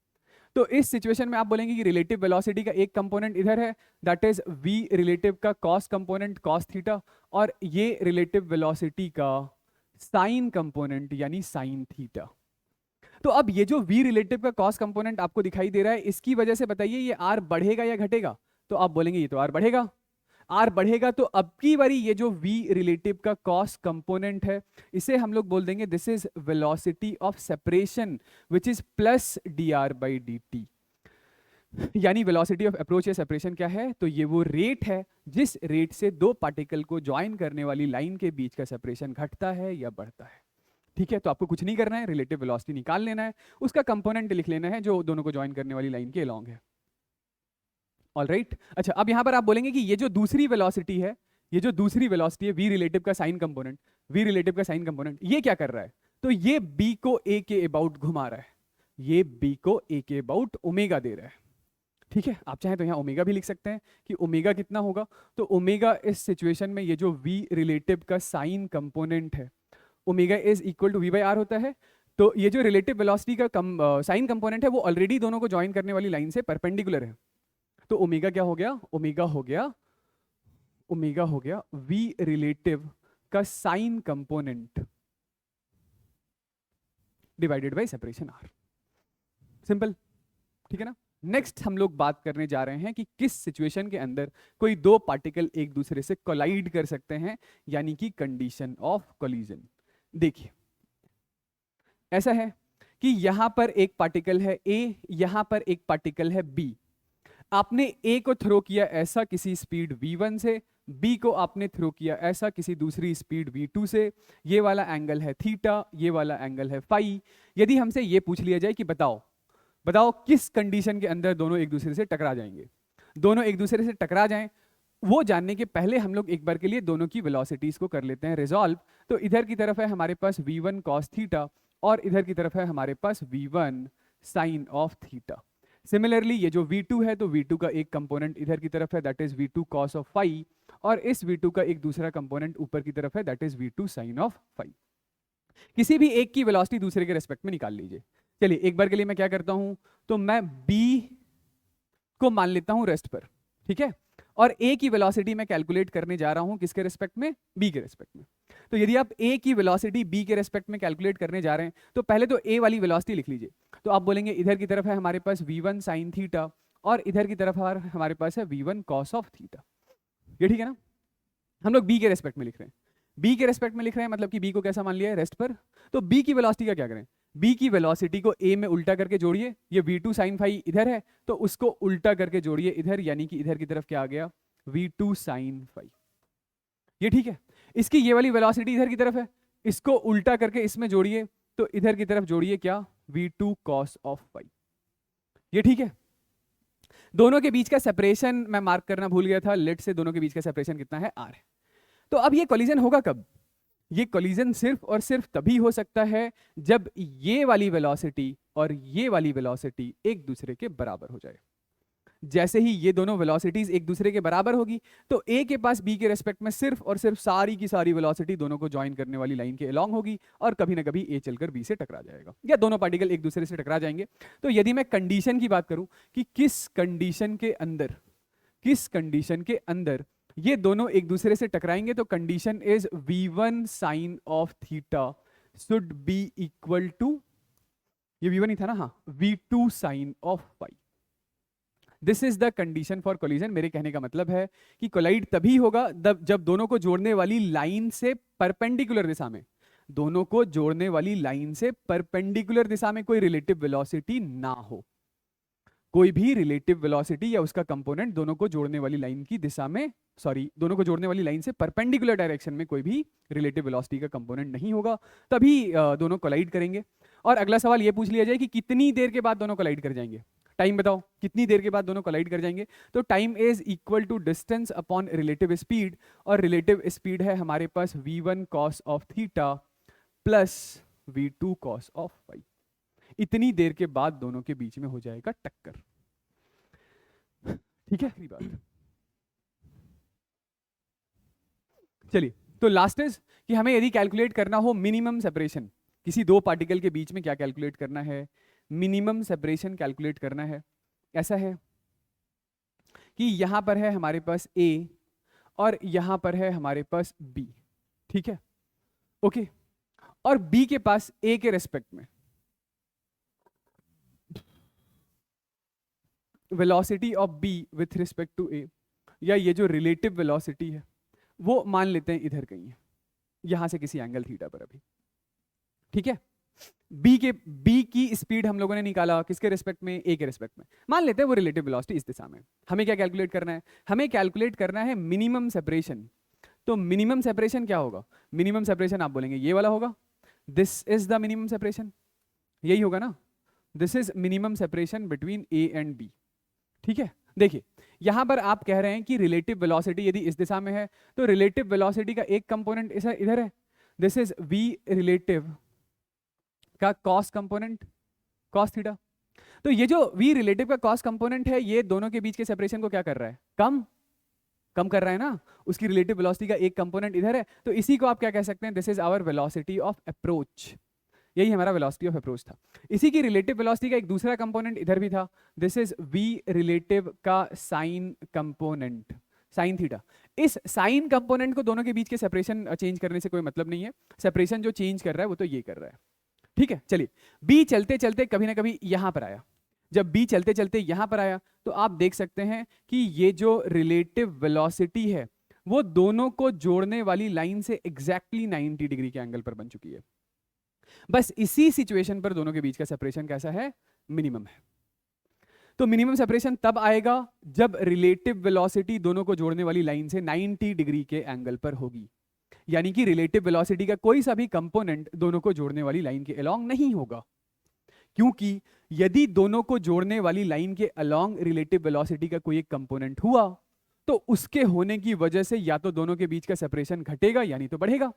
Speaker 1: तो इस सिचुएशन में आप बोलेंगे कि रिलेटिव वेलोसिटी का एक कंपोनेंट इधर है, दैट इज v रिलेटिव का कॉस कंपोनेंट कॉस थीटा, और ये रिलेटिव वेलोसिटी का साइन कंपोनेंट यानी साइन थीटा। तो अब ये जो v रिलेटिव का कॉस कंपोनेंट आपको दिखाई दे रहा है, इसकी वजह से बताइए ये r बढ़ेगा या घटेगा, तो आप बोलेंगे ये तो r बढ़ेगा, r बढ़ेगा। तो अब की बारी ये जो v रिलेटिव का कॉस कंपोनेंट है, इसे हम लोग बोल देंगे this is velocity of separation which is plus dr by dt, यानी वेलोसिटी ऑफ अप्रोच या सेपरेशन क्या है, तो ये वो रेट है जिस रेट से दो पार्टिकल को ज्वाइन करने वाली लाइन के बीच का सेपरेशन घटता है या बढ़ता है, ठीक है। तो आपको कुछ नहीं करना है, रिलेटिव वेलोसिटी निकाल लेना है, उसका कंपोनेंट लिख लेना है जो दोनों को ज्वाइन करने वाली लाइन के अलॉन्ग है, ऑलराइट। अच्छा, अब यहां पर आप बोलेंगे कि ये जो दूसरी वेलोसिटी है, ये जो दूसरी वेलोसिटी है v रिलेटिव का साइन कंपोनेंट, v रिलेटिव का साइन कंपोनेंट ये क्या कर रहा है, तो ये b को a के अबाउट घुमा रहा है, ये b को a के अबाउट ओमेगा दे रहा है, ठीक है। आप चाहें तो यहाँ ओमेगा भी लिख सकते हैं कि ओमेगा कितना होगा, तो ओमेगा इस सिचुएशन में ये जो v रिलेटिव का साइन कंपोनेंट है, omega is equal to v by r होता है, तो ये जो रिलेटिव वेलोसिटी का साइन कंपोनेंट है वो ऑलरेडी दोनों को ज्वाइन करने वाली लाइन से परपेंडिकुलर है। तो ओमेगा क्या हो गया, ओमेगा हो गया v रिलेटिव का sine component divided by separation r। Simple, ठीक है ना। नेक्स्ट हम लोग बात करने जा रहे हैं कि किस सिचुएशन के अंदर कोई दो पार्टिकल एक दूसरे से कोलाइड कर सकते हैं, यानी कि कंडीशन ऑफ कोलिजन। देखिए ऐसा है कि यहां पर एक पार्टिकल है A, यहां पर एक पार्टिकल है B। आपने A को थ्रो किया ऐसा किसी स्पीड v1 से, B को आपने थ्रो किया ऐसा किसी दूसरी स्पीड v2 से। ये वाला एंगल है थीटा, ये वाला एंगल है फाई। यदि हमसे ये पूछ लिया जाए कि बताओ किस कंडीशन के अंदर दोनों एक दूसरे से टकरा जाएंगे, दोनों एक दूसरे से टकरा जाएं, वो जानने के पहले हम लोग एक बार के लिए दोनों की वेलोसिटीज को कर लेते हैं रिजॉल्व। तो इधर की तरफ है हमारे पास v1 cos थीटा और इधर की तरफ है हमारे पास v1 sin of theta. Similarly ये जो v2 है तो v2 का एक कंपोनेंट इधर की तरफ है that is v2 cos of phi, और इस v2 का एक दूसरा कंपोनेंट ऊपर की तरफ है that is v2 sin of phi. किसी भी एक की वेलोसिटी दूसरे के रेस्पेक्ट में निकाल लीजिए। चलिए एक बार के लिए मैं क्या करता हूं, तो मैं b को मान लेता हूं रेस्ट पर, ठीक है, और a की वेलोसिटी मैं कैलकुलेट करने जा रहा हूं किसके रेस्पेक्ट में, b के रेस्पेक्ट में। तो यदि आप a की वेलोसिटी b के रेस्पेक्ट में कैलकुलेट करने जा रहे हैं तो पहले तो a वाली वेलोसिटी लिख लीजिए। तो आप बोलेंगे इधर की तरफ है हमारे पास v1 sin थीटा और इधर की तरफ हमारे पास है v1 cos ऑफ थीटा। ये ठीक है ना। हम लोग b के रेस्पेक्ट में लिख रहे हैं, b के रेस्पेक्ट में लिख रहे हैं मतलब कि b को कैसा मान लिया है, रेस्ट पर। तो b की वेलोसिटी का क्या करें, b की वेलोसिटी को a में उल्टा करके जोड़िए। ये v2 sin फाई इधर है तो उसको उल्टा करके जोड़िए इधर, यानी कि इधर की तरफ क्या आ गया, v2 sin फाई। ये ठीक है। इसकी ये वाली वेलोसिटी इधर की तरफ है, इसको उल्टा करके इसमें जोड़िए तो इधर की तरफ जोड़िए क्या, v2 cos ऑफ फाई। ये ठीक है। दोनों के बीच का सेपरेशन मैं मार्क करना भूल गया था, लेट से दोनों के बीच का सेपरेशन कितना है, r है। तो अब ये कोलिजन होगा कब, ये कोलिजन सिर्फ और सिर्फ तभी हो सकता है जब ये वाली वेलोसिटी और ये वाली वेलोसिटी एक दूसरे के बराबर हो जाए। जैसे ही ये दोनों वेलोसिटीज एक दूसरे के बराबर होगी तो a के पास b के रेस्पेक्ट में सिर्फ और सिर्फ सारी की सारी वेलोसिटी दोनों को ज्वाइन करने वाली लाइन के अलोंग होगी और कभी ना कभी a चलकर b से टकरा जाएगा या दोनों पार्टिकल एक दूसरे से टकरा जाएंगे। तो यदि मैं कंडीशन की बात करूं कि किस कंडीशन के अंदर ये दोनों एक दूसरे से टकराएंगे, तो condition is v1 sin of theta should be equal to, ये v1 ही था ना, हाँ, v2 sin of phi. This is the condition for collision. मेरे कहने का मतलब है कि कोलाइड तभी होगा जब दोनों को जोड़ने वाली लाइन से परपेंडिकुलर दिशा में, दोनों को जोड़ने वाली लाइन से परपेंडिकुलर दिशा में कोई रिलेटिव वेलोसिटी ना हो, कोई भी रिलेटिव वेलोसिटी या उसका कंपोनेंट दोनों को जोड़ने वाली लाइन की दिशा में, दोनों को जोड़ने वाली लाइन से परपेंडिकुलर डायरेक्शन में कोई भी रिलेटिव वेलोसिटी का कंपोनेंट नहीं होगा, तभी दोनों कोलाइड करेंगे। और अगला सवाल ये पूछ लिया जाए कि कितनी देर के बाद दोनों कोलाइड कर जाएंगे, टाइम बताओ कितनी देर के बाद दोनों कोलाइड कर जाएंगे। तो time is equal to distance upon relative speed, और रिलेटिव स्पीड है हमारे पास v1 cos of theta plus v2 cos of phi. इतनी देर के बाद दोनों के बीच में हो जाएगा टक्कर, ठीक है बात। चलिए, तो लास्ट इज कि हमें यदि कैलकुलेट करना हो मिनिमम सेपरेशन किसी दो पार्टिकल के बीच में, क्या कैलकुलेट करना है, मिनिमम सेपरेशन कैलकुलेट करना है। ऐसा है कि यहां पर है हमारे पास A और यहां पर है हमारे पास B, ठीक है, ओके, और B के पास A के रेस्पेक्ट में velocity of B with respect to A, या ये जो रिलेटिव वेलोसिटी है वो मान लेते हैं इधर कहीं है, यहां से किसी एंगल थीटा पर अभी, ठीक है। B की स्पीड हम लोगों ने निकाला किसके रेस्पेक्ट में, A के रेस्पेक्ट में, मान लेते हैं वो रिलेटिव वेलोसिटी इस दिशा में। हमें क्या कैलकुलेट करना है, हमें कैलकुलेट करना है मिनिमम सेपरेशन। तो मिनिमम सेपरेशन क्या होगा, मिनिमम सेपरेशन आप बोलेंगे ये वाला होगा, this is the minimum separation, यही होगा ना, this is minimum separation between A and B, ठीक है। देखिए यहां पर आप कह रहे हैं कि रिलेटिव वेलोसिटी यदि इस दिशा में है तो रिलेटिव वेलोसिटी का एक कंपोनेंट इधर है, दिस इज v रिलेटिव का कॉस कंपोनेंट कॉस थीटा। तो ये जो v रिलेटिव का कॉस कंपोनेंट है ये दोनों के बीच के सेपरेशन को क्या कर रहा है, कम कर रहा है ना, उसकी रिलेटिव वेलोसिटी का एक कंपोनेंट इधर है, तो इसी को आप क्या कह सकते हैं, this is our velocity of approach, यही हमारा वेलोसिटी ऑफ अप्रोच था। इसी की रिलेटिव वेलोसिटी का एक दूसरा कंपोनेंट इधर भी था, दिस इज v रिलेटिव का साइन कंपोनेंट, साइन थीटा। इस साइन कंपोनेंट को दोनों के बीच के सेपरेशन चेंज करने से कोई मतलब नहीं है, सेपरेशन जो चेंज कर रहा है वो तो ये कर रहा है। ठीक है, चलिए b चलते चलते कभी ना कभी यहां पर आया, जब b चलते चलते यहां पर आया तो आप देख सकते हैं कि ये जो रिलेटिव वेलोसिटी है वो दोनों को जोड़ने वाली लाइन से एग्जैक्टली 90 डिग्री के एंगल पर बन चुकी है। बस इसी सिचुएशन पर दोनों के बीच का सेपरेशन कैसा है, मिनिमम है। तो मिनिमम सेपरेशन तब आएगा जब रिलेटिव वेलोसिटी दोनों को जोड़ने वाली लाइन से 90 डिग्री के एंगल पर होगी, यानी कि रिलेटिव वेलोसिटी का कोई सा भी कंपोनेंट दोनों को जोड़ने वाली लाइन के अलोंग नहीं होगा, क्योंकि यदि दोनों को जोड़ने वाली लाइन के अलोंग रिलेटिव वेलोसिटी का कोई एक कंपोनेंट हुआ तो उसके होने की वजह से या तो दोनों के बीच का सेपरेशन घटेगा यानी तो बढ़ेगा।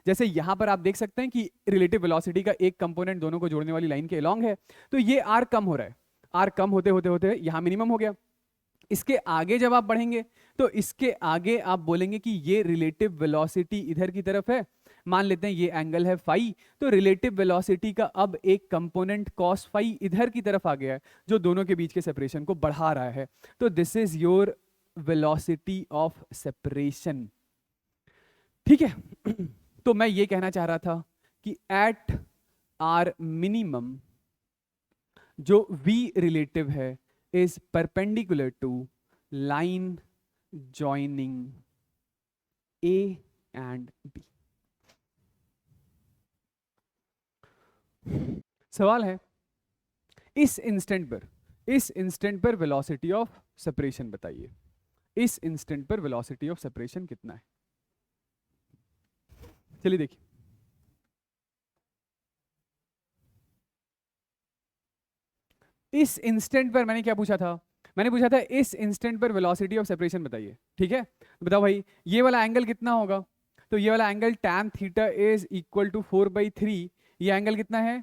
Speaker 1: जैसे यहां पर आप देख सकते हैं कि रिलेटिव वेलोसिटी का एक कंपोनेंट दोनों को जोड़ने वाली लाइन के अलोंग है, तो ये आर कम हो रहा है, आर कम होते होते होते यहां मिनिमम हो गया। इसके आगे जब आप बढ़ेंगे तो इसके आगे आप बोलेंगे कि ये रिलेटिव वेलोसिटी इधर की तरफ है, मान लेते हैं ये एंगल है फाई, तो रिलेटिव वेलोसिटी का अब एक कंपोनेंट कॉस फाई इधर की तरफ आ गया है जो दोनों के बीच के सेपरेशन को बढ़ा रहा है। तो this is your velocity of separation. ठीक है तो मैं ये कहना चाह रहा था कि एट आर मिनिमम जो v रिलेटिव है is perpendicular to line joining A and B। सवाल है इस इंस्टेंट पर वेलोसिटी ऑफ सेपरेशन बताइए, इस इंस्टेंट पर वेलोसिटी ऑफ सेपरेशन कितना है। चलिए देखिए, इस इंस्टेंट पर मैंने क्या पूछा था, मैंने पूछा था इस इंस्टेंट पर वेलोसिटी ऑफ सेपरेशन बताइए। ठीक है, तो बताओ भाई ये वाला एंगल कितना होगा, तो ये वाला angle tan theta is equal to 4/3, ये एंगल कितना है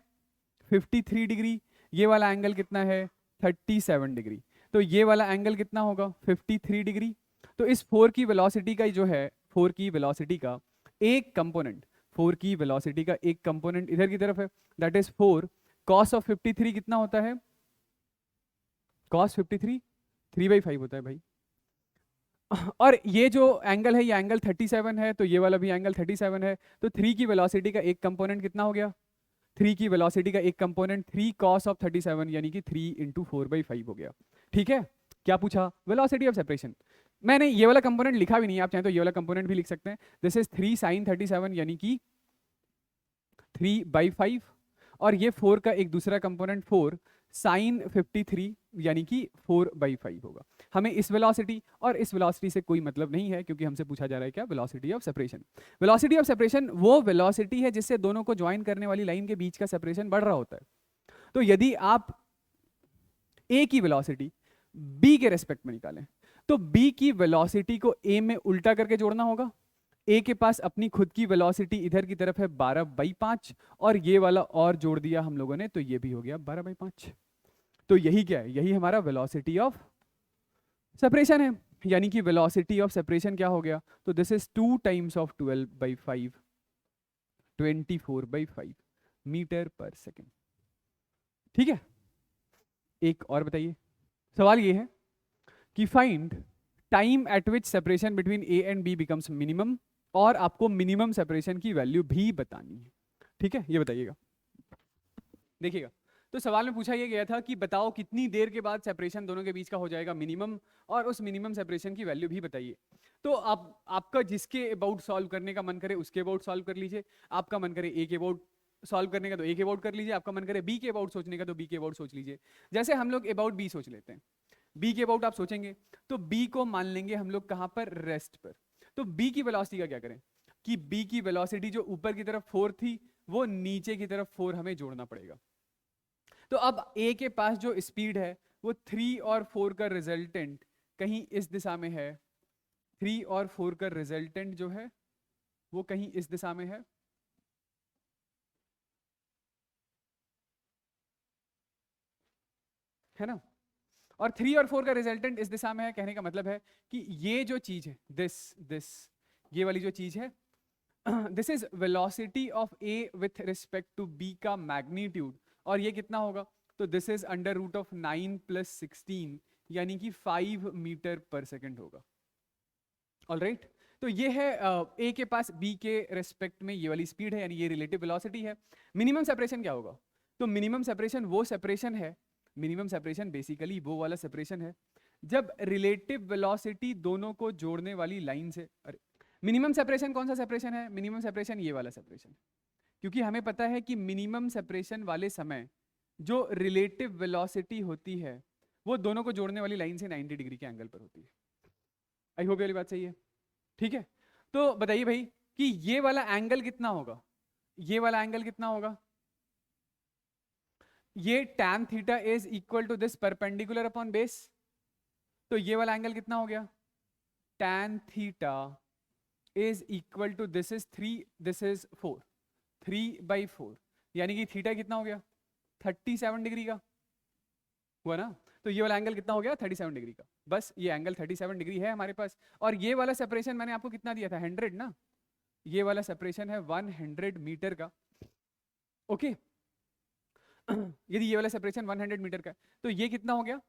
Speaker 1: 53 डिग्री, ये वाला एंगल कितना है 37 डिग्री, तो ये वाला एंगल कितना होगा 53 डिग्री। तो इस 4 की वेलोसिटी का जो है 4 की वेलोसिटी का एक कंपोनेंट, 4 की वेलोसिटी का एक कंपोनेंट इधर की तरफ है, दैट इज 4 cos ऑफ 53 कितना होता है, cos 53 3/5 होता है भाई। और ये जो एंगल है ये एंगल 37 है, तो ये वाला भी एंगल 37 है, तो 3 की वेलोसिटी का एक कंपोनेंट कितना हो गया, 3 की वेलोसिटी का एक कंपोनेंट 3 cos ऑफ 37 यानी कि 3 इंटू 4/5 हो गया। ठीक है, क्या पूछा, वेलोसिटी ऑफ सेपरेशन। मैंने ये वाला कंपोनेंट लिखा भी नहीं है, आप चाहें तो ये वाला कंपोनेंट भी लिख सकते हैं, दिस इज 3 sin 37 यानी कि 3/5, और ये 4 का एक दूसरा कंपोनेंट 4 sin 53 यानी कि 4/5 होगा। हमें इस वेलोसिटी और इस वेलोसिटी से कोई मतलब नहीं है, क्योंकि हमसे पूछा जा रहा है क्या, velocity of separation. Velocity of separation वो वेलोसिटी है जिससे दोनों को ज्वाइन करने वाली लाइन के बीच का सेपरेशन बढ़ रहा होता है। तो यदि आप a की वेलोसिटी b के रेस्पेक्ट में निकालें तो b की वेलोसिटी को a में उल्टा करके जोड़ना होगा। a के पास अपनी खुद की वेलोसिटी इधर की तरफ है 12/5, और ये वाला और जोड़ दिया हम लोगों ने तो ये भी हो गया 12/5। तो यही क्या है, यही हमारा वेलोसिटी ऑफ सेपरेशन है, यानी कि वेलोसिटी ऑफ सेपरेशन क्या हो गया, तो this is 2 times of 12/5 24/5 metre पर सेकेंड। ठीक है, एक और बताइए, सवाल ये है कि find time at which separation between A and B becomes minimum, और आपको मिनिमम सेपरेशन की वैल्यू भी बतानी है। ठीक है, ये बताइएगा। देखिएगा, तो सवाल में पूछा यह गया था कि बताओ कितनी देर के बाद सेपरेशन दोनों के बीच का हो जाएगा मिनिमम, और उस मिनिमम सेपरेशन की वैल्यू भी बताइए। तो आप आपका जिसके अबाउट सॉल्व करने का मन करे उसके अबाउट सॉल्व कर लीजिए, आपका मन करे ए के अबाउट सॉल्व करने का तो ए के अबाउट कर लीजिए, आपका मन करे बी के अबाउट सोचने का तो बी के अबाउट सोच लीजिए। जैसे हम लोग अबाउट बी सोच लेते हैं, बी के अबाउट आप सोचेंगे तो बी को मान लेंगे हम लोग कहां पर, रेस्ट पर। तो बी की वेलोसिटी का क्या करें कि बी की वेलोसिटी जो ऊपर की तरफ 4 थी वो नीचे की तरफ 4 हमें जोड़ना पड़ेगा। तो अब ए के पास जो स्पीड है वो 3 और 4 का रिजल्टेंट कहीं इस दिशा में है, 3 और 4 का रिजल्टेंट जो है वो कहीं इस दिशा में है ना, और 3 और 4 का रिजल्टेंट इस दिशा में है, कहने का मतलब है कि ये जो चीज है दिस ये वाली जो चीज है this is velocity of A with respect to B का मैग्नीट्यूड, और ये कितना होगा, तो this is under root of 9 + 16 यानी कि 5 मीटर पर सेकेंड होगा। ऑलराइट, तो ये है ए के पास बी के रेस्पेक्ट में ये वाली स्पीड है, यानी ये रिलेटिव वेलोसिटी है। मिनिमम सेपरेशन क्या होगा, तो मिनिमम सेपरेशन वो सेपरेशन है, मिनिमम सेपरेशन बेसिकली वो वाला सेपरेशन है जब रिलेटिव वेलोसिटी दोनों को जोड़ने वाली लाइन से, अरे मिनिमम सेपरेशन कौन सा सेपरेशन है, मिनिमम सेपरेशन ये वाला सेपरेशन, क्योंकि हमें पता है कि मिनिमम सेपरेशन वाले समय जो रिलेटिव वेलोसिटी होती है वो दोनों को जोड़ने वाली लाइन से 90 डिग्री के एंगल पर होती है। आई होप ये वाली बात सही है, ठीक है। तो बताइए भाई कि ये वाला एंगल कितना होगा, ये वाला एंगल कितना होगा, ये tan theta is equal to this perpendicular upon base, तो ये वाला एंगल कितना हो गया, tan theta is equal to this is 3, this is 4, 3/4, यानी कि थीटा कितना हो गया 37 डिग्री का हुआ ना। तो ये वाला एंगल कितना हो गया 37 डिग्री का, बस ये एंगल 37 डिग्री है हमारे पास। और ये वाला सेपरेशन मैंने आपको कितना दिया था 100 ना, ये वाला सेपरेशन है 100 मीटर का, ओके। यदि ये वाला सेपरेशन 100 मीटर का है तो ये कितना हो गया,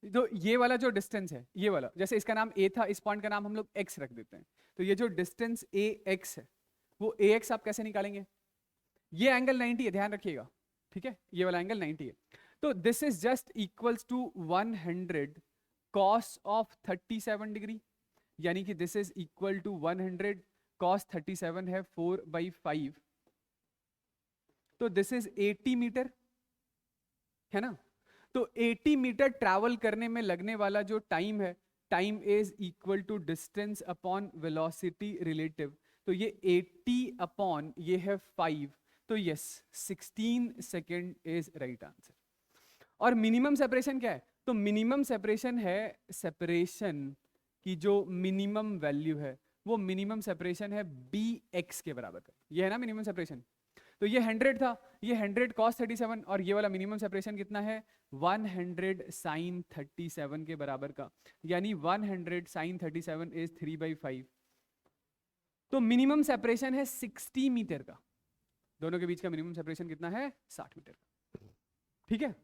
Speaker 1: तो ये वाला जो डिस्टेंस है, ये वाला, जैसे इसका नाम a था, इस पॉइंट का नाम हम लोग x रख देते हैं, तो ये जो डिस्टेंस ax है वो ax आप कैसे निकालेंगे, ये एंगल 90 है, ध्यान रखिएगा, ठीक है, ये वाला एंगल 90 है। तो this is just equals to 100 cos of 37 degree, यानी कि this is equal to 100 cos 37 है 4/5, तो दिस इज 80 मीटर, है ना। तो 80 मीटर ट्रैवल करने में लगने वाला जो टाइम है, time is equal to distance upon velocity relative, तो ये 80 अपॉन ये है 5, तो yes 16 second is right answer. और मिनिमम सेपरेशन क्या है, तो मिनिमम सेपरेशन है सेपरेशन की जो मिनिमम वैल्यू है वो मिनिमम सेपरेशन है bx के बराबर का, ये है ना मिनिमम सेपरेशन। तो ये 100 था, ये 100 cos 37, और ये वाला मिनिमम सेपरेशन कितना है 100 sin 37 के बराबर का, यानी 100 sin 37 इज 3/5। तो मिनिमम सेपरेशन है 60 मीटर का, दोनों के बीच का मिनिमम सेपरेशन कितना है 60 मीटर का, ठीक है।